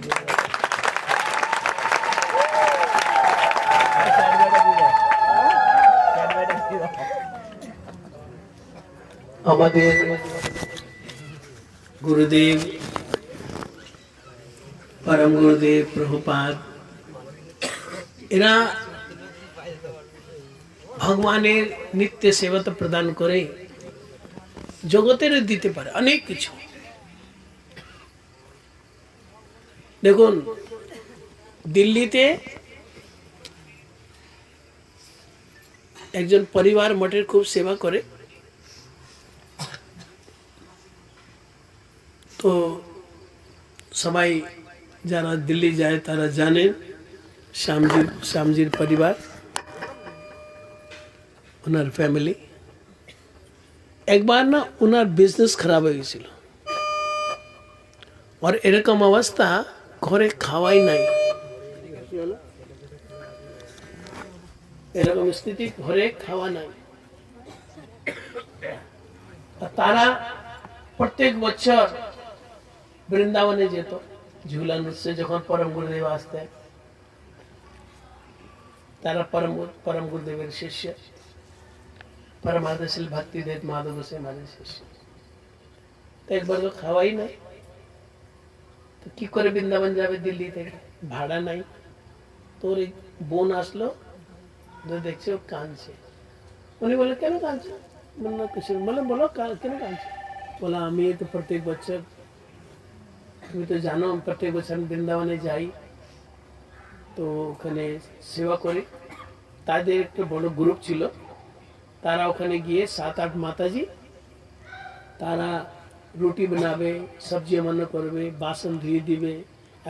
আমাদের গুরুদেব परम गुरुदेव प्रभुपाद এরা ভগবানের নিত্য সেবা তো প্রদান করে, জগতের দিতে পারে অনেক কিছু। দেখুন দিল্লিতে একজন পরিবার মঠের খুব সেবা করে, তো সবাই যারা দিল্লি যায় তারা জানেন শ্যামজির পরিবার, ওনার ফ্যামিলি। একবার না ওনার বিজনেস খারাপ হয়ে গেছিল, আর এরকম অবস্থা ঘরে খাওয়াই নাই, এরকম স্থিতি ঘরে খাওয়া নাই। তারা প্রত্যেক বছর বৃন্দাবনে যেত ঝুলান উৎসবে, যখন পরম গুরুদেব আসতেন। তারা পরম গুরুদেবের শিষ্য, परमादशील भक्ति देव माधव से हमारे शिष्य। तो एक बार तो खावाई नहीं, तो की करे বৃন্দাবন যাবে দিল্লি থেকে, ভাড়া নাই। তোর এই বোন আসলো, দেখছে ও কাঁদছে। উনি বলে কেন কাঁদছে? বললো কিছু। বলে বলো কেন কাঁদছে? বলা আমি তো প্রত্যেক বছর, তুমি তো জানো প্রত্যেক বছর আমি বৃন্দাবনে যাই, তো ওখানে সেবা করি। তাদের একটা বড় গ্রুপ ছিল, তারা ওখানে গিয়ে 7-8 মাতাজি, তারা রুটি বানাবে, সবজি রান্না করবে, বাসন ধুয়ে দিবে,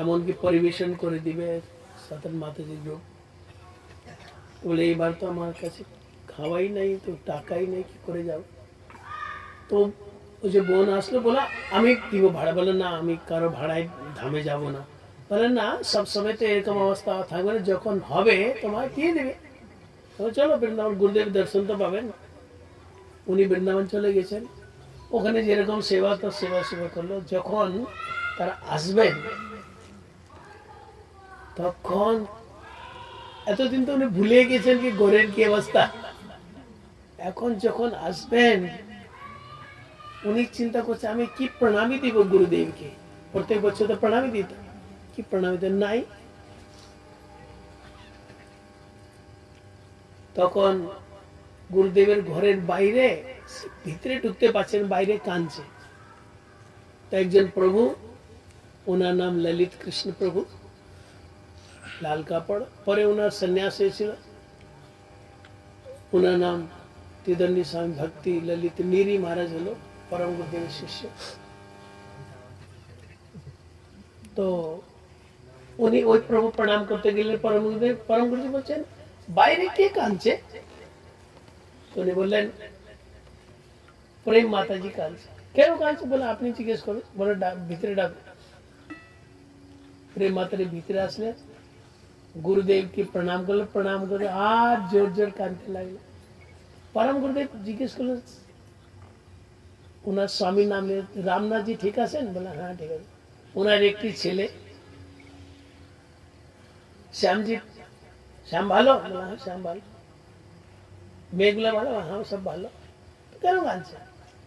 এমনকি পরিবেশন করে দিবে 7-8 মাতাজি গ্রুপ। বলে এইবার তো আমার কাছে খাওয়াই নাই, তো টাকাই নেই, কি করে যাব? তো ওই যে বোন আসলো, বলা আমি দিব ভাড়া। বলে না, আমি কারো ভাড়ায় ধামে যাব না। বলে না, সব সময় তো এরকম অবস্থা থাকবে না, যখন হবে তোমার দিয়ে দেবে। চলো বৃন্দাবন, গুরুদেব দর্শন তো পাবেন। উনি বৃন্দাবন চলে গেছেন, ওখানে যেরকম সেবা তো সেবা করলো। যখন তারা আসবেন তখন এতদিন তো উনি ভুলে গেছেন কি ঘরের কি অবস্থা। এখন যখন আসবেন উনি চিন্তা করছে আমি কি প্রণামী দিব গুরুদেবকে। প্রত্যেক বছর তো প্রণামী দিত, কি প্রণামী দেন নাই। তখন গুরুদেবের ঘরের বাইরে, ভিতরে ঢুকতে পারছেন, বাইরে কাঁদছে। তো একজন প্রভু, ওনার নাম ললিত কৃষ্ণ প্রভু, লাল কাপড় পরে, ওনার সন্ন্যাস হয়েছিল। ওনার নাম তিদন্ডী স্বামী ভক্তি ললিত নীরি মহারাজ হলো পরম গুরুদেবের শিষ্য। তো উনি ওই প্রভু প্রণাম করতে গেলে পরম গুরুদেব বলছেন বাইরে কে কাঁদছে? উনি বললেন প্রেম মাতাজি কাঁদছে। কেন কাঁদছে? বলে আপনি জিজ্ঞেস করুন। বলে ভিতরে ডাকো। প্রেম মাতাজি ভিতরে আসলে গুরুদেবকে প্রণাম করলো, প্রণাম করে আর জোর জোর কাঁদতে লাগলো। পরম গুরুদেব জিজ্ঞেস করলেন ওনার স্বামীর নাম রামনাথজি ঠিক আছেন? বলে হ্যাঁ ঠিক আছে। ওনার একটি ছেলে শ্যামজি, শ্যাম ভালো? বলে হ্যাঁ শ্যাম ভালো। মেয়েগুলা ভালো? হ্যাঁ সব ভালো। কেন কাঁদছে?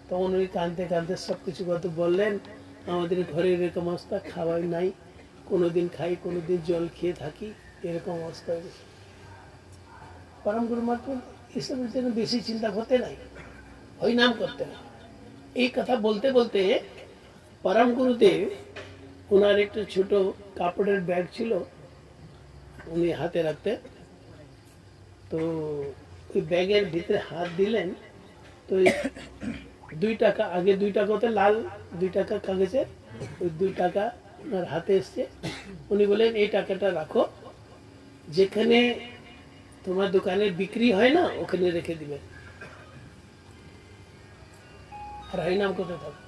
তখন উনি কাঁদতে কাঁদতে সবকিছু কথা বললেন। আমাদের ঘরে এরকম অবস্থা, খাওয়াই নাই, কোনোদিন খাই কোনোদিন জল খেয়ে থাকি, এরকম অবস্থা হয়ে গেছে। পরম গুরু মত এসবের জন্য বেশি চিন্তা করতে নাই, হরিনাম করতে নাই। এই কথা বলতে বলতে পরম গুরুদেব, ওনার একটা ছোট কাপড়ের ব্যাগ ছিল, উনি হাতে রাখতেন। তো ওই ব্যাগের ভিতরে হাত দিলেন, তো 2 টাকা, আগে 2 টাকাতে লাল 2 টাকা কাগজের, ওই 2 টাকা ওনার হাতে এসছে। উনি বলেন এই টাকাটা রাখো, যেখানে তোমার দোকানে বিক্রি হয় না ওখানে রেখে দিবে, আর হরিনাম করতে থাকো।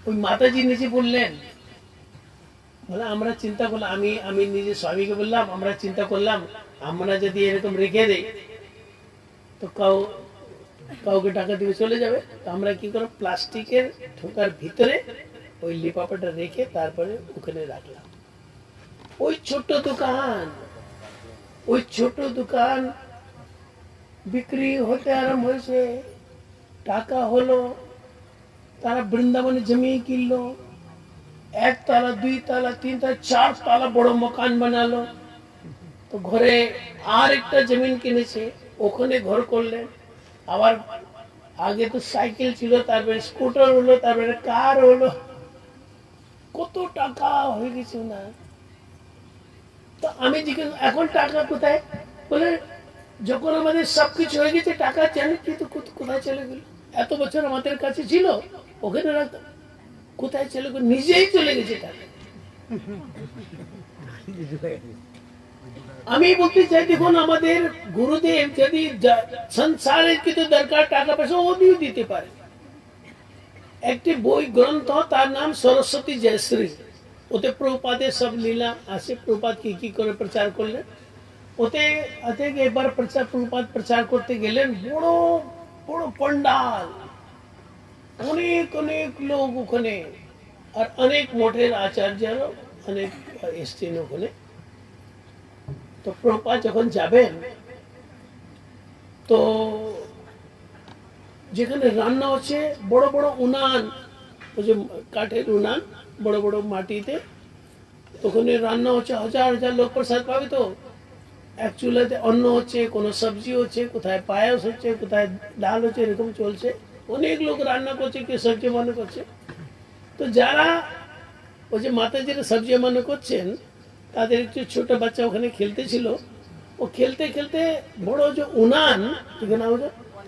ওই মাতাজি নিজে বললেন, বলে আমরা চিন্তা করলাম, আমি নিজে স্বামীকে বললাম, আমরা চিন্তা করলাম আমরা যদি এরকম রেখে দেই তো কাউকে টাকা দিয়ে চলে যাবে। তো আমরা কি করব, প্লাস্টিকের ঠোকার ভিতরে ওই লিফাফাটা রেখে তারপরে ওখানে রাখলাম। ওই ছোট দোকান বিক্রি হতে আরম্ভ হয়েছে, টাকা হলো, তারা বৃন্দাবনে জমি কিনলো, 1 তালা 2 তালা 3 তালা 4 তালা বড় মকান বানালো। তো ঘরে আর একটা জমিন কিনেছে, ওখানে ঘর করলেন। আবার আগে তো সাইকেল ছিল, তারপরে স্কুটার হলো, তারপরে কার হলো, কত টাকা হয়ে গেছে না। তো আমি জিজ্ঞেস, এখন টাকা কোথায়? বলে যখন আমাদের সবকিছু হয়ে গেছে টাকা জানি কিন্তু কোথায় চলে গেল? এত বছর আমাদের কাছে ছিল, ওখানে রাখতাম, কোথায় চলে গেল? নিজেই চলে গেছে টাকা। আমি বলতে চাই, দেখুন আমাদের গুরুদেব যদি সংসারের কিছু দরকার টাকা পয়সা ও দিয়েও দিতে পারে। একটি বই গ্রন্থ, তার নাম সরস্বতী জয়শ্রী, ওতে প্রভুপাদের সব লীলা আছে, প্রভুপাদ কি করে প্রচার করলেন। ওতে আছে একবার প্রভুপাদ প্রচার করতে গেলেন, বড় বড় পন্ডাল, অনেক লোক ওখানে, আর অনেক মঠের আচার্যরা অনেক এসছেন ওখানে। তো প্রভুপাদ যখন যাবেন, তো যেখানে রান্না হচ্ছে, বড় বড় উনান, ওই যে কাঠের উনান, বড় বড় মাটিতে, ওখানে রান্না হচ্ছে, হাজার হাজার লোক প্রসাদ পাবে। তো এক চুলাতে অন্ন হচ্ছে, কোনো সবজি হচ্ছে, কোথায় পায়েস হচ্ছে, কোথায় ডাল হচ্ছে, এরকম চলছে। অনেক লোক রান্না করছে, কেউ সবজি মনে করছে। তো যারা ওই যে মাতাজিরা সবজি মনে করছেন, তাদের একটু ছোট বাচ্চা ওখানে খেলতেছিল। ও খেলতে খেলতে বড় যে উনান,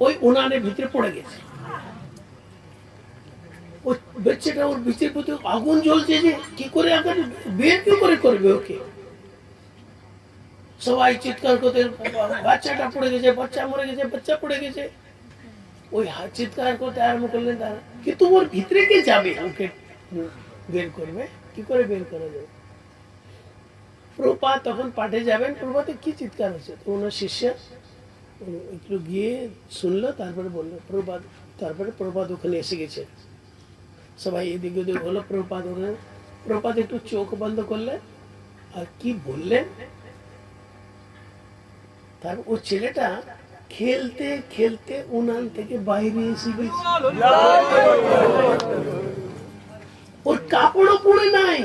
ওই উনানের ভিতরে পড়ে গেছে। ওই বাচ্চাটা, ওর ভিতরে ভিতরে আগুন জ্বলছে, যে কি করে আগুন বের কি করে করবে ওকে। সবাই চিৎকার করতে, বাচ্চাটা পড়ে গেছে, বাচ্চা মরে গেছে, বাচ্চা পড়ে গেছে। ওই চিৎকার করতে আরম্ভ করলেন তারা, কিন্তু ওর ভিতরে কে যাবে ওকে বের করবে? কি করে বের করা যাবে? প্রভুপাদ তখন পাঠে যাবেন, প্রভুপাদের কি চিৎকার হচ্ছে। তো ওনার শিষ্য একটু গিয়ে শুনলো, তারপরে বললো প্রভুপাদ। তারপরে প্রভুপাদ ওখানে এসে গেছে, সবাই এদিকে ওদিক হলো। প্রভুপাদ একটু চোখ বন্ধ করলেন, আর কি বললেন, তার ও ছেলেটা খেলতে খেলতে উনান থেকে বাইরে এসে গেছে, ওর কাপড়ও পড়ে নাই,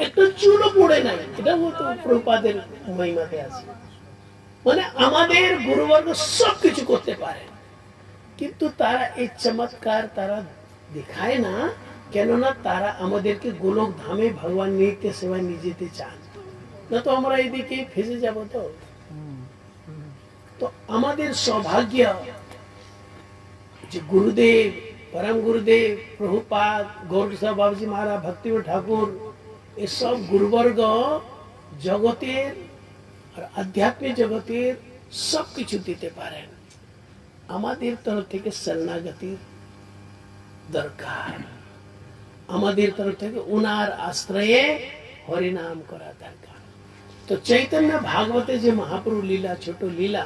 একটা চুলও পড়ে নাই। এটা হতো প্রভুপাদের মহিমাতে আছে। মানে আমাদের গুরুবর্গ সবকিছু করতে পারে, কিন্তু তারা এই চমৎকার তারা দেখায় না, কেননা তারা আমাদেরকে গোলক ধামে ভগবান নিত্য সেবায় নিয়ে যেতে চান না। তো আমরা এদিকে ফেসে যাব। তো আমাদের সৌভাগ্য যে গুরুদেব, परम गुरुदेव प्रभुपाद गौर बाबूजी महाराज भक्ति ठाकुर एसब गुरुवर्ग जगतेर और आध्यात्मिक जगतेर सब किछु दिते पारेन। आमादेर तरफ थेके शरणागतिर दरकार, आमादेर तरफ थेके उनार आश्रये हरिनाम करा दरकार। तो चैतन्य भागवते जे महाप्रभु लीला छोटो लीला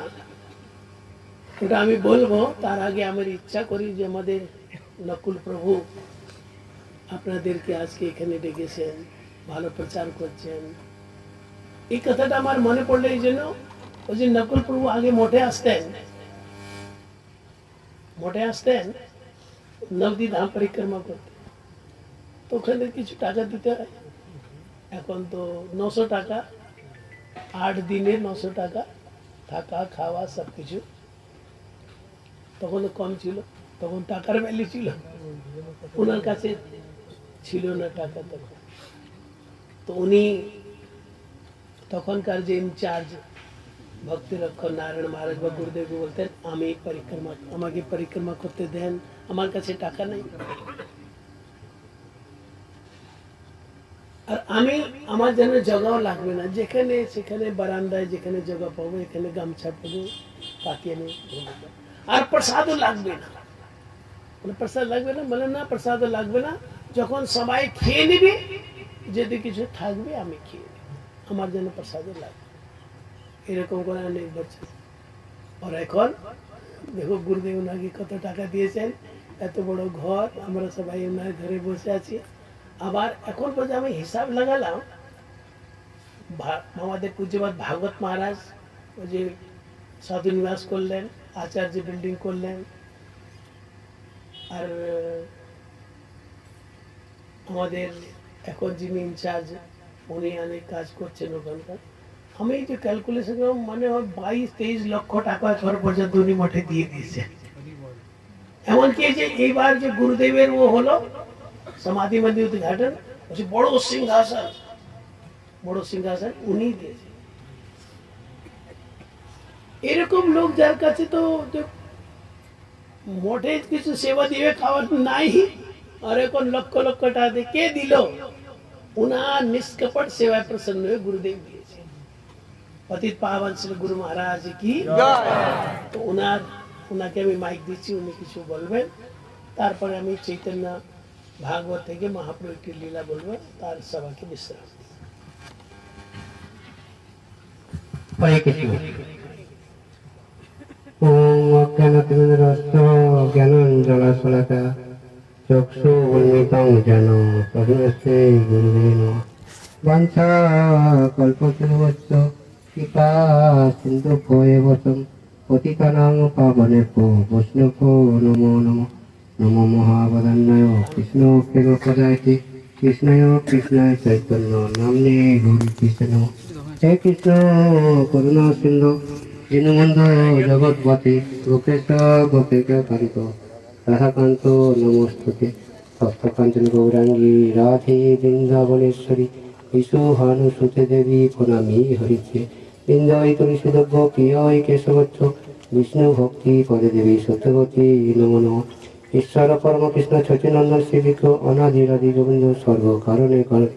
ওটা আমি বলবো, তার আগে আমার ইচ্ছা করি যে আমাদের নকুল প্রভু আপনাদেরকে আজকে এখানে ডেকেছেন, ভালো প্রচার করছেন। এই কথাটা আমার মনে পড়লে এই জন্য, ওই যে নকুল প্রভু আগে মঠে আসতেন নবদ্বীপ ধাম পরিক্রমা করতে, তো ওখানে কিছু টাকা দিতে হয়। এখন তো 900 টাকা, 8 দিনে 900 টাকা, থাকা খাওয়া সবকিছু। তখন কম ছিল, তখন টাকার ভ্যালু ছিল, ওনার কাছে ছিল না টাকা তখন। তো উনি তখনকার যে ইনচার্জ ভক্তিরক্ষক নারায়ণ মহারাজ বা গুরুদেবকে বলতেন, আমাকে পরিক্রমা করতে দেন, আমার কাছে টাকা নেই। আর আমার যেন জায়গাও লাগবে না, যেখানে সেখানে বারান্দায় যেখানে জায়গা পাবো এখানে গামছা পাবো পাকিয়ে নেই। আর প্রসাদও লাগবে না, প্রসাদ লাগবে না, বলে না প্রসাদও লাগবে না, যখন সবাই খেয়ে নিবি যদি কিছু থাকবে আমি খেয়ে নিব, আমার যেন প্রসাদও লাগবে। এরকম করে অনেক বছর। আর এখন দেখো গুরুদেব ওনাকে কত টাকা দিয়েছেন, এত বড় ঘর, আমরা সবাই ওনার ঘরে বসে আছি। আবার এখন পর্যন্ত আমি হিসাব লাগালাম, আমাদের পূজ্যপাত ভাগবত মহারাজ ওই যে সাধু নিবাস করলেন, আচার্য বিল্ডিং করলেন, আর আমাদের এখন যিনি ইনচার্জ উনি অনেক কাজ করছেন ওখানকার। আমি যে ক্যালকুলেশন মানে 22-23 লক্ষ টাকা এখন পর্যন্ত উনি মঠে দিয়ে দিয়েছে। এমনকি যে এইবার যে গুরুদেবের ও হলো সমাধি মন্দির উদ্ঘাটন, বড় সিংহাসন উনি দিয়েছে। এরকম লোক যার কাছে তো মঠে কিছু সেবা দিবে, খাওয়ার নাই, আর এখন লক্ষ লক্ষ টাকা দিয়ে কে দিল? উনার নিষ্কপট সেবায় প্রসন্ন হয়ে গুরুদেব দিয়েছে। পতিত পাবন শ্রী গুরু মহারাজ কি তো ওনাকে আমি মাইক দিচ্ছি, উনি কিছু বলবেন, তারপরে আমি চৈতন্য ভাগবত থেকে মহাপ্রভু একটি লীলা বলবো, তার সবাইকে বিশ্রাম। হরে কৃষ্ণ। ওম অজ্ঞানতিমিরস্য জ্ঞানাঞ্জনশলাকা চক্ষুর্মিলিতং যেন তস্मै গুরুবে নমঃ। বাঞ্ছা কল্পতরুশ্চ কৃপা সিন্ধুভ্যো এব চ পতিতানাং পাবনেভ্যো বৈষ্ণভ্যো নমো নমঃ। নমো মহাবদান্যায় কৃষ্ণ প্রেমপদায়তে কৃষ্ণায় কৃষ্ণায় চৈতন্য নাম্নে গৌরী কৃষ্ণ। হে কৃষ্ণ করুণা সিন্ধু দীনবন্ধু জগৎপতে গোপেশ গোপিকা কান্ত রাধাকান্ত নমস্তুতে। তপ্তকাঞ্চন গৌরাঙ্গী রাধে বৃন্দাবনেশ্বরী বিশুহানুসুতে দেবী প্রণামী হরিতে। বৃন্দাবৈ তুলসীদব্য প্রিয় কেশবচ্ছ বিষ্ণু ভক্তি পদে দেবী সত্যবতী নমো নমঃ। ঈশ্বর পরম কৃষ্ণ চৈতন্যন্দন শ্রী বিগ্রহ অনাদিরাদি গোবিন্দ সর্বকারণে কারণ।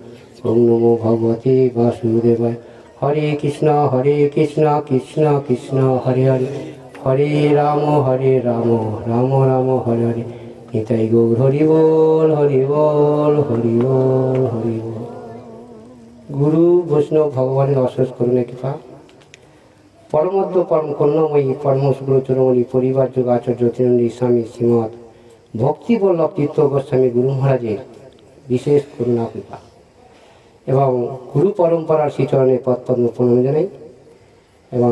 ওম নমো ভগবতে বাসুদেবায়। হরে কৃষ্ণ কৃষ্ণ কৃষ্ণ হরে হরে, হরে রাম রাম রাম হরে হরে। নিতাই গৌর হরি বল হরি বল হরি বল হরি বল। গুরু বৈষ্ণব ভগবানের অশেষ করুণা কৃপা, পরমত্ব পরম করুণাময়ী পরমগুরু চরমণি পরিবার যোগ আচার্য জ্যোতিনন্দী স্বামী শ্রীমৎ ভক্তি বল্লভ তীর্থ গোস্বামী গুরু মহারাজের বিশেষ করুণা কৃপা এবং গুরু পরম্পরার শ্রীচরণের পদপদ্ম প্রণাম জানাই এবং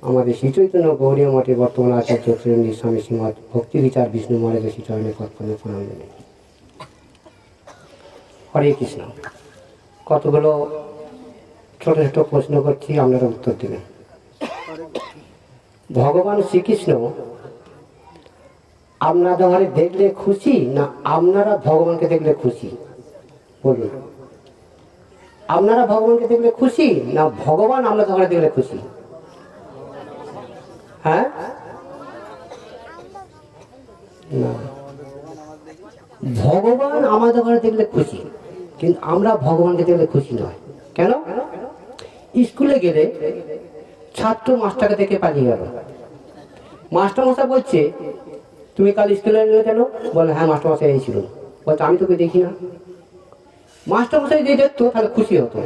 আমাদের শ্রীচৈতন্য গৌরীয় মঠের বর্তমান আচার্য জ্যোতিনন্দী স্বামী শ্রীমৎ ভক্তি বিচার বিষ্ণু মহারাজের শ্রীচরণের পদপদ্ম প্রণাম জানাই। হরে কৃষ্ণ। কতগুলো ছোট ছোট প্রশ্ন করছি, আপনারা উত্তর দেবেন। ভগবান শ্রীকৃষ্ণ আপনাদের ঘরে দেখলে খুশি না আপনারা ভগবানকে দেখলে খুশি? বলুন, আপনারা ভগবানকে দেখলে খুশি না ভগবান আপনাদের ঘরে দেখলে খুশি? হ্যাঁ, না, ভগবান আমাদের ঘরে দেখলে খুশি, কিন্তু আমরা ভগবানকে দেখলে খুশি নয়। কেন? স্কুলে গেলে ছাত্র মাস্টারকে দেখে পালিয়ে গেল, মাস্টার মশাই বলছে তুমি কাল স্কুলে এলে কেন? বলে হ্যাঁ মাস্টার মশাই এই ছিল। বলছে আমি তোকে দেখি না। মাস্টার মশাই যদি দেখতো তাহলে খুশি হতো।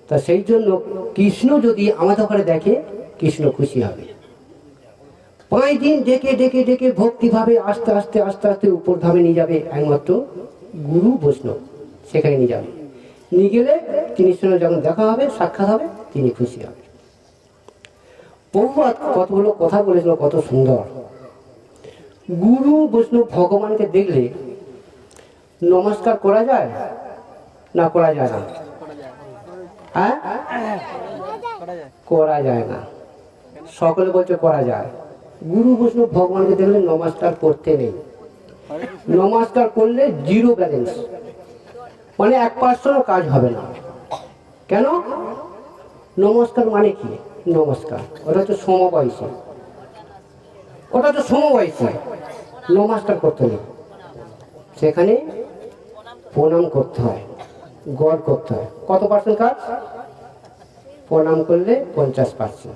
তা সেই জন্য কৃষ্ণ যদি আমাদের ঘরে দেখে কৃষ্ণ খুশি হবে। 5 দিন ডেকে ডেকে ডেকে ভক্তিভাবে আস্তে আস্তে আস্তে আস্তে উপর ধামে নিয়ে যাবে একমাত্র গুরু বৈষ্ণব, সেখানে নিয়ে যাবে। নিয়ে গেলে তিনি সঙ্গে যখন দেখা হবে, সাক্ষাৎ হবে, তিনি খুশি হবে। বহুবার কতগুলো কথা বলেছিল, কত সুন্দর। গুরু বৈষ্ণব ভগবানকে দেখলে নমস্কার করা যায় না করা যায় না? হ্যাঁ, করা যায় না। সকলে বলছে করা যায়। গুরু বৈষ্ণব ভগবানকে দেখলে নমস্কার করতে নেই। নমস্কার করলে 0 ব্যালেন্স, মানে 1% কাজ হবে না। কেন? নমস্কার মানে কি? নমস্কার ওটা হচ্ছে সমবয়সী, ওটা তো সমবয়সী। নমস্কার করতে নেই, সেখানে প্রণাম করতে হয়, গড় করতে হয়। কত পার্সেন্ট কাজ? প্রণাম করলে 50%,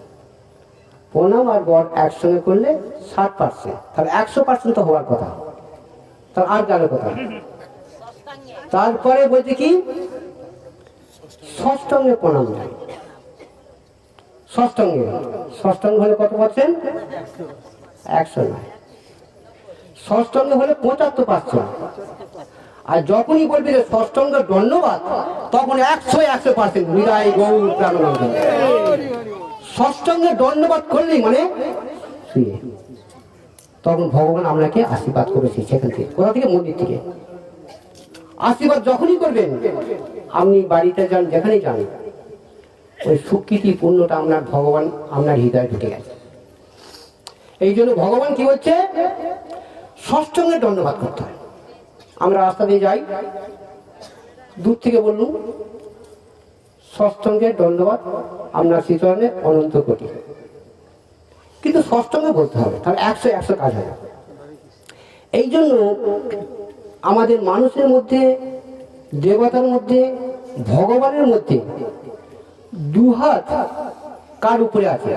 প্রণাম আর গড় একসঙ্গে করলে 60%। তাহলে 100% তো হওয়ার কথা, তার আর গেল কথা। তারপরে বলছে কি ষষ্টাঙ্গে প্রণাম নাই। ষষ্টাঙ্গ হলে কত পার্সেন্ট? 100 নয়। ষষ্ঠঙ্গ হলে 75%। আর যখনই বলবি যে ষষ্ঠঙ্গের ধন্যবাদ, তখন 100% হৃদয় গৌর প্রাণানন্দ। ষষ্ঠঙ্গের ধন্যবাদ করলেই মানে শুয়ে, তখন ভগবান আপনাকে আশীর্বাদ করেছে। সেখান থেকে, কোথা থেকে? মন্দির থেকে। আশীর্বাদ যখনই করবেন, আপনি বাড়িতে যান, যেখানেই যান, ওই সুকৃতি পূর্ণটা আপনার ভগবান আপনার হৃদয়ে ঢুকে গেছে। এই জন্য ভগবান কি বলছে? ষষ্ঠঙ্গের ধন্যবাদ করতে হয়। আমরা রাস্তা দিয়ে যাই, দূর থেকে বললুম ষষ্ঠঙ্গের ধন্যবাদ আপনার শ্রীচরণে অনন্ত কোটি, কিন্তু ষষ্ঠঙ্গে বলতে হবে, তাহলে 100 কাজ হবে। এই জন্য আমাদের মানুষের মধ্যে, দেবতার মধ্যে, ভগবানের মধ্যে দুহাত কার উপরে আছে?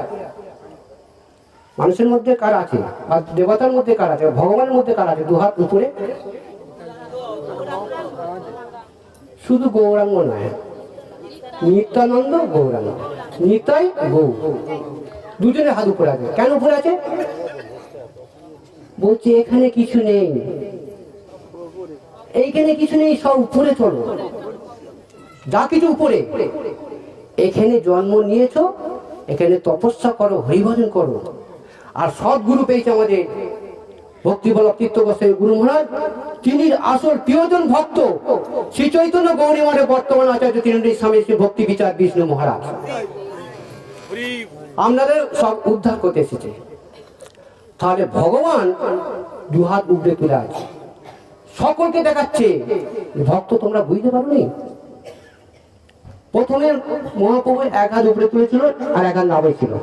মানুষের মধ্যে কার আছে, আর দেবতার মধ্যে কার আছে, ভগবানের মধ্যে কার আছে? দুহাত উপরে। শুধু গৌরাঙ্গ নয়, নিত্যানন্দ গৌরাঙ্গ, নিতাই গৌ, দুজনের হাত উপরে আছে। কেন উপরে আছে? বলছে এখানে কিছু নেই, এইখানে কিছু নেই, সব উপরে চলো, যা কিছু উপরে। এখানে জন্ম নিয়েছো, এখানে তপস্যা করো, হরিভজন করো। আর সৎগুরু পেয়েছে আমাদের ভক্তিবল্লভ তীর্থ গোস্বামী গুরু মহারাজ, তিনি আসল প্রিয়জন ভক্ত শ্রী চৈতন্য গৌরী মঠের বর্তমান আচার্য তৃণমূল স্বামী শ্রী ভক্তি বিচার বিষ্ণু মহারাজ আপনাদের সব উদ্ধার করতে এসেছে। তাহলে ভগবান দুহাত উপরে তুলে আছে, সকলকে দেখাচ্ছে। ভক্ত তোমরা বুঝতে পারোনি? প্রথমে মহাপ্রভু এক হাত উপরে তুলেছিল আর এক হাত নামে ছিল।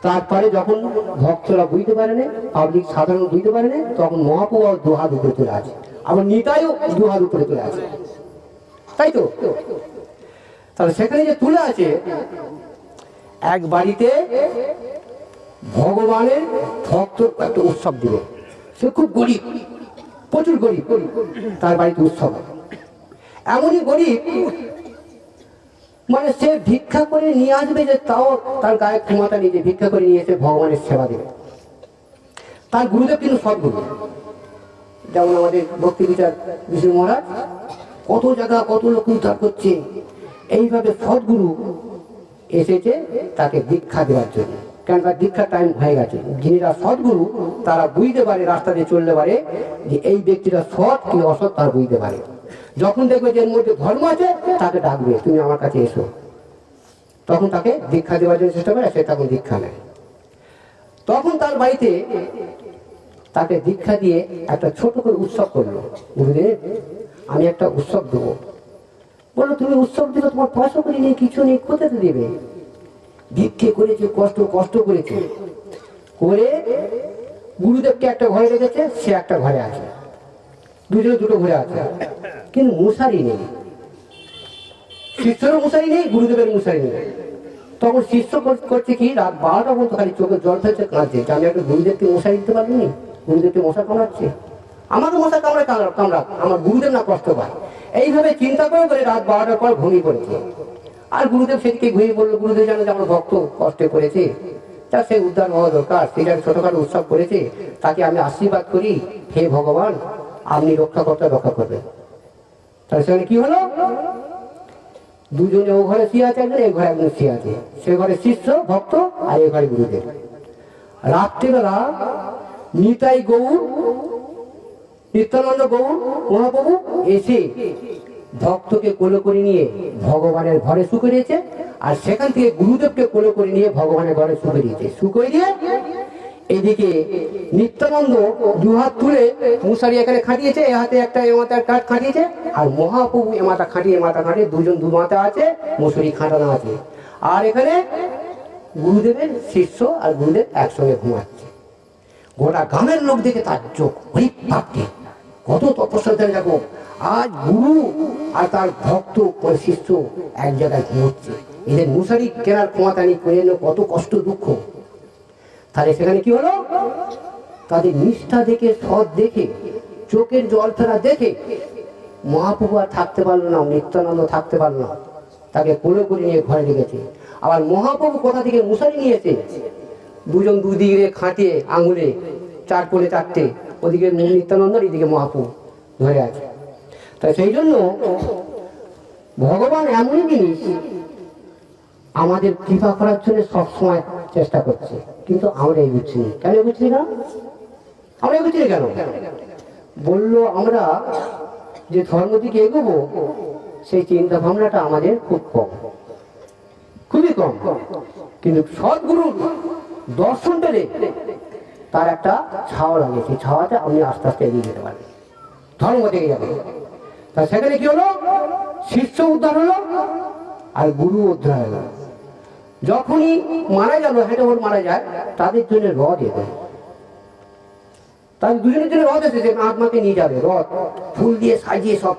তারপরে যখন ভক্তরা বুঝতে পারেনি, পাবলিক সাধারণ বুঝতে পারেনি, তখন মহাপ্রভু দুহাত উপরে তুলে আছে। আবার নিতাইও দুহাত উপরে তুলে আছে, তাই তো? তাহলে সেখানে যে তুলে আছে, এক বাড়িতে ভগবানের ভক্ত একটা উৎসব দিল। সে খুব গরিব, প্রচুর গরিব, তার বাড়িতে উৎসব। এমনই গরিব মানে সে ভিক্ষা করে নিয়ে আসবে, যে তাও তার গায়ে ক্ষমতা নিয়ে ভিক্ষা করে নিয়ে এসে ভগবানের সেবা দেবে। তার গুরুদেব কিন্তু সদ্গুরু, যেমন আমাদের ভক্তি বিচার বিষ্ণু মহারাজ কত জায়গা কত লোক উদ্ধার করছে। এইভাবে সদ্গুরু এসেছে তাকে দীক্ষা দেওয়ার জন্য, কেন তার দীক্ষার টাইম হয়ে গেছে। যিনিরা সদ্গুরু তারা বুঝতে পারে, রাস্তা দিয়ে চলতে পারে যে এই ব্যক্তিটা সৎ কি অসৎ, তার বুঝতে পারে। যখন দেখবে যে এর মধ্যে ধর্ম আছে, তাকে ডাকবে, তুমি আমার কাছে এসো, তখন তাকে দীক্ষা দেওয়ার জন্য চেষ্টা করে, সে তখন দীক্ষা নেয়। তখন তার বাড়িতে তাকে দীক্ষা দিয়ে একটা ছোট করে উৎসব করলো। গুরুদেব আমি একটা উৎসব দেবো। বললো তুমি উৎসব দিলে তোমার পয়সা করি নেই, কিছু নেই, কোথাতে দেবে? ভিক্ষে করেছে, কষ্ট করেছে, করে গুরুদেবকে একটা ঘরে রেখেছে, সে একটা ঘরে আছে, দুজনে দুটো ঘরে আছে, কিন্তু মশারি নেই। শিষ্যেরও মশারি নেই, গুরুদেবের মশারি নেই। তখন শিষ্য করছে কি, রাত 12টা পর্যন্ত খালি চোখে জল ফেলছে, কাঁদছে যে আমি একটা গুরুদেবকে মশারি দিতে পারিনি, গুরুদেবকে মশা কামড়াচ্ছে, আমাকে মশা কামড়াক, আমার গুরুদেব না কষ্ট পায়। এইভাবে চিন্তা করে রাত 12টার পর ঘুমিয়ে পড়েছে। আর গুরুদেব সেদিকে ঘুমিয়ে পড়লো। গুরুদেব জানে যে আমার ভক্ত কষ্ট করেছে, তা সে উদ্ধার হওয়া দরকার, সেটা ছোটখাটো উৎসব করেছে, তাকে আমি আশীর্বাদ করি, হে ভগবান আপনি রক্ষা করবেন। তাহলে সেখানে কি হলো, দুজনে ও ঘরে শুয়ে আছে, একজন এই ঘরে একজন শুয়ে আছে। সে ঘরে শিষ্য ভক্ত, আর এ ঘরে গুরুদেব। রাত্রিবেলা নিতাই গৌর, নিত্যানন্দ গৌর মহাপ্রভু এসে ভক্তকে কোলে করে নিয়ে ভগবানের ঘরে শুকে দিয়েছে, আর সেখান থেকে গুরুদেবকে কোলে করে নিয়ে ভগবানের ঘরে শুকে দিয়েছে। শুকে দিয়ে এদিকে নিত্যানন্দ দুহাত তুলে মশারি এখানে খাটিয়েছে, এ হাতে একটা এ মাথার কাঠ খাটিয়েছে, আর মহাপ্রভু এ মাথা খাটিয়ে দুজন দু মাথা আছে, মশারি খাটানো আছে। আর এখানে গুরুদেবের শিষ্য আর গুরুদেব একসঙ্গে ঘুমাচ্ছে। গোটা গ্রামের লোক দেখে তার চোখ ভাবতে, কত তপস্যা দেখো, আজ গুরু আর তার ভক্ত শিষ্য এক জায়গায় ঘুমোচ্ছে, এদের মশারি কেনার ক্ষমতা নেই, কত কষ্ট দুঃখ। তাহলে সেখানে কি হলো, তাদের নিষ্ঠা দেখে, সৎ দেখে, চোখের জল ফেলা দেখে মহাপ্রভু আর থাকতে পারলো না, নিত্যানন্দ থাকতে পারলো না, তাকে কোলে করে নিয়ে ঘরে রেখেছে। আবার মহাপ্রভু কোথা থেকে মশারি নিয়েছে, দুজন দুদিকে খাটিয়ে আঙুলে 4 কোণে 4টে ওদিকে নিত্যানন্দ, এদিকে মহাপ্রভু ধরে আছে। তাই সেই জন্য ভগবান এমনই জিনিস, আমাদের কৃপা করার জন্য সবসময় চেষ্টা করছে, কিন্তু আমরা এগুচ্ছি না। কেন এগুচ্ছি না? আমরা এগুচ্ছি না কেন? বললো আমরা যে ধর্ম দিকে এগোবো, সেই চিন্তা ভাবনাটা আমাদের খুব কম, খুবই কম। কিন্তু সদ্গুরু দর্শন পেলে তার একটা ছাওয়া লাগে, সেই ছাওয়াতে আপনি আস্তে আস্তে এগিয়ে যেতে পারেন, ধর্ম দিকে যাবে। তা সেখানে কি হলো? শিষ্য উদ্ধার হলো আর গুরু উদ্ধার হলো। যখনই মারা গেল, হেঁটে মারা যায়, তাদের জন্য রথ এলো, তাদের দুজনের জন্য রথ এসেছে, আত্মাকে নিয়ে যাবে, রথ ফুল দিয়ে সাজিয়ে সব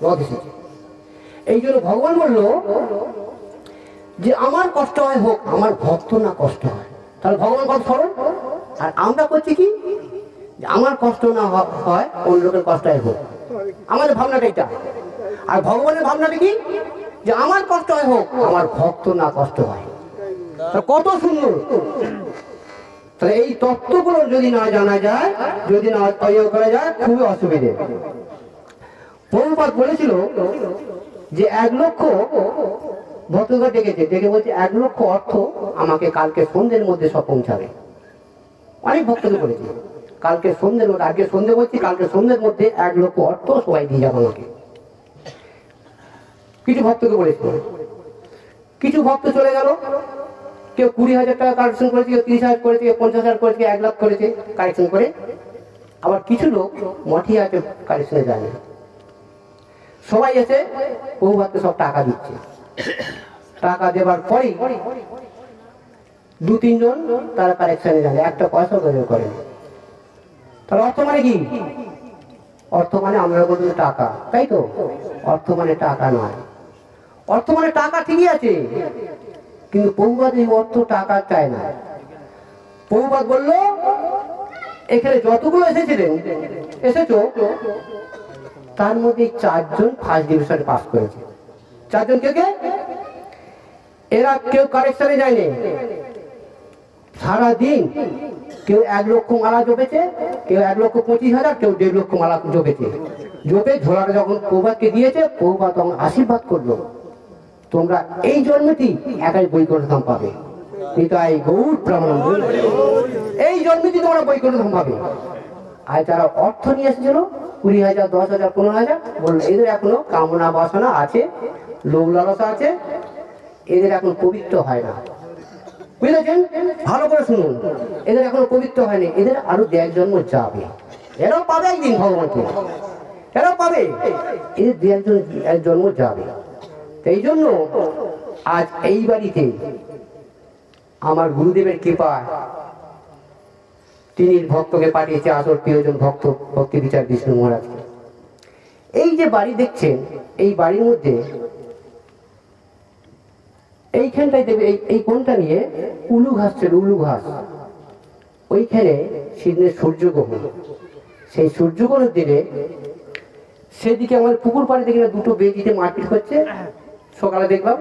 রথ এসেছে। এই জন্য ভগবান বললো যে আমার কষ্ট হয় হোক, আমার ভক্ত না কষ্ট হয়। তাহলে ভগবান কত সরল। আর আমরা করছি কি, যে আমার কষ্ট না হয়, অন্য লোকের কষ্ট হয় হোক, আমাদের ভাবনাটা এটা। আর ভগবানের ভাবনাটা কি, যে আমার কষ্ট হয় হোক, আমার ভক্ত না কষ্ট হয়। কত সুন্দর। তাহলে এই তত্ত্বগুলো যদি না জানা যায়, যদি না তৈরি করা যায়, খুবই অসুবিধে। প্রভুপাদ বলেছিল যে 1 লক্ষ ভক্তকে ডেকেছে, ডেকে বলছে 1 লক্ষ অর্থ আমাকে কালকে সন্ধ্যের মধ্যে সব পৌঁছাবে। অনেক ভক্তকে বলেছে কালকে সন্ধ্যের মধ্যে, আজকে সন্ধ্যে বলছি, কালকে সন্ধ্যের মধ্যে 1 লক্ষ অর্থ সবাই দিয়ে যাবে আমাকে। কিছু ভক্তকে বলেছিল। কিছু ভক্ত চলে গেল, কেউ 20,000 টাকা কালেকশন করেছে, কেউ 30,000 করেছে, কেউ 50,000 করেছে, 1 লাখ করেছে কালেকশন করে। আবার কিছু লোক মঠে আছে, কালেকশনে যায় না। সবাই এসে প্রভুপাদকে সব টাকা দিচ্ছে। টাকা দেবার পরেই 2-3 জন তারা কালেকশনে যায়, একটা পয়সা বের করে। তার অর্থ মানে কি? অর্থ মানে আমরা বলতে টাকা, তাই তো? অর্থ মানে টাকা নয়। অর্থ মানে টাকা ঠিকই আছে, কিন্তু প্রভুপাদ এই অর্থ টাকা চায় না। প্রভুপাদ বললো এখানে যতগুলো এসেছো, তার মধ্যে 4 জন ফার্স্ট ডিভিশনে পাস করেছে। 4 জন কে? এরা কেউ কালেকশনে যায়নি। সারাদিন কেউ 1 লক্ষ মালা জপেছে, কেউ 1,25,000, কেউ 1.5 লক্ষ মালা জপেছে। জপে ঝোলাটা যখন প্রভুপাদকে দিয়েছে, প্রভুপাদ তখন আশীর্বাদ করলো, তোমরা এই জন্মেতেই একাই বৈকুণ্ঠ ধাম পাবে। নিতাই গৌর প্রেমানন্দ। এই জন্মেতেই তোমরা বৈকুণ্ঠ ধাম পাবে। আর যারা অর্থ নিয়ে এসেছিল 20,000, 10,000, 15,000, বললো এদের এখনো কামনা বাসনা আছে, লোভ লালসা আছে, এদের এখন পবিত্র হয় না। বুঝেছেন? ভালো করে শুনুন, এদের এখনো পবিত্র হয়নি, এদের আরো 1 জন্ম যাবে। এরাও পাবে একদিন ভগবানকে, এরাও পাবে, এদের 1 জন্ম যাবে। এই জন্য আজ এই বাড়িতে আমার গুরুদেবের কৃপায় তিনি ভক্তকে পাঠিয়েছে, আসল প্রিয়জন ভক্ত ভক্তি বিচার বিষ্ণু মহারাজকে। এই যে বাড়ি দেখছেন, এই বাড়ির মধ্যে এইখানটায় দেবে, এই কোনটা নিয়ে উলু ঘাস ছিল, উলু ঘাস। ওইখানে সেদিনের সূর্যগ্রহণ, সেই সূর্যগ্রহণের দিনে সেদিকে আমাদের পুকুর পাড়ে দেখি না 2টো বেজিতে মারপিট করছে। সকালে দেখলাম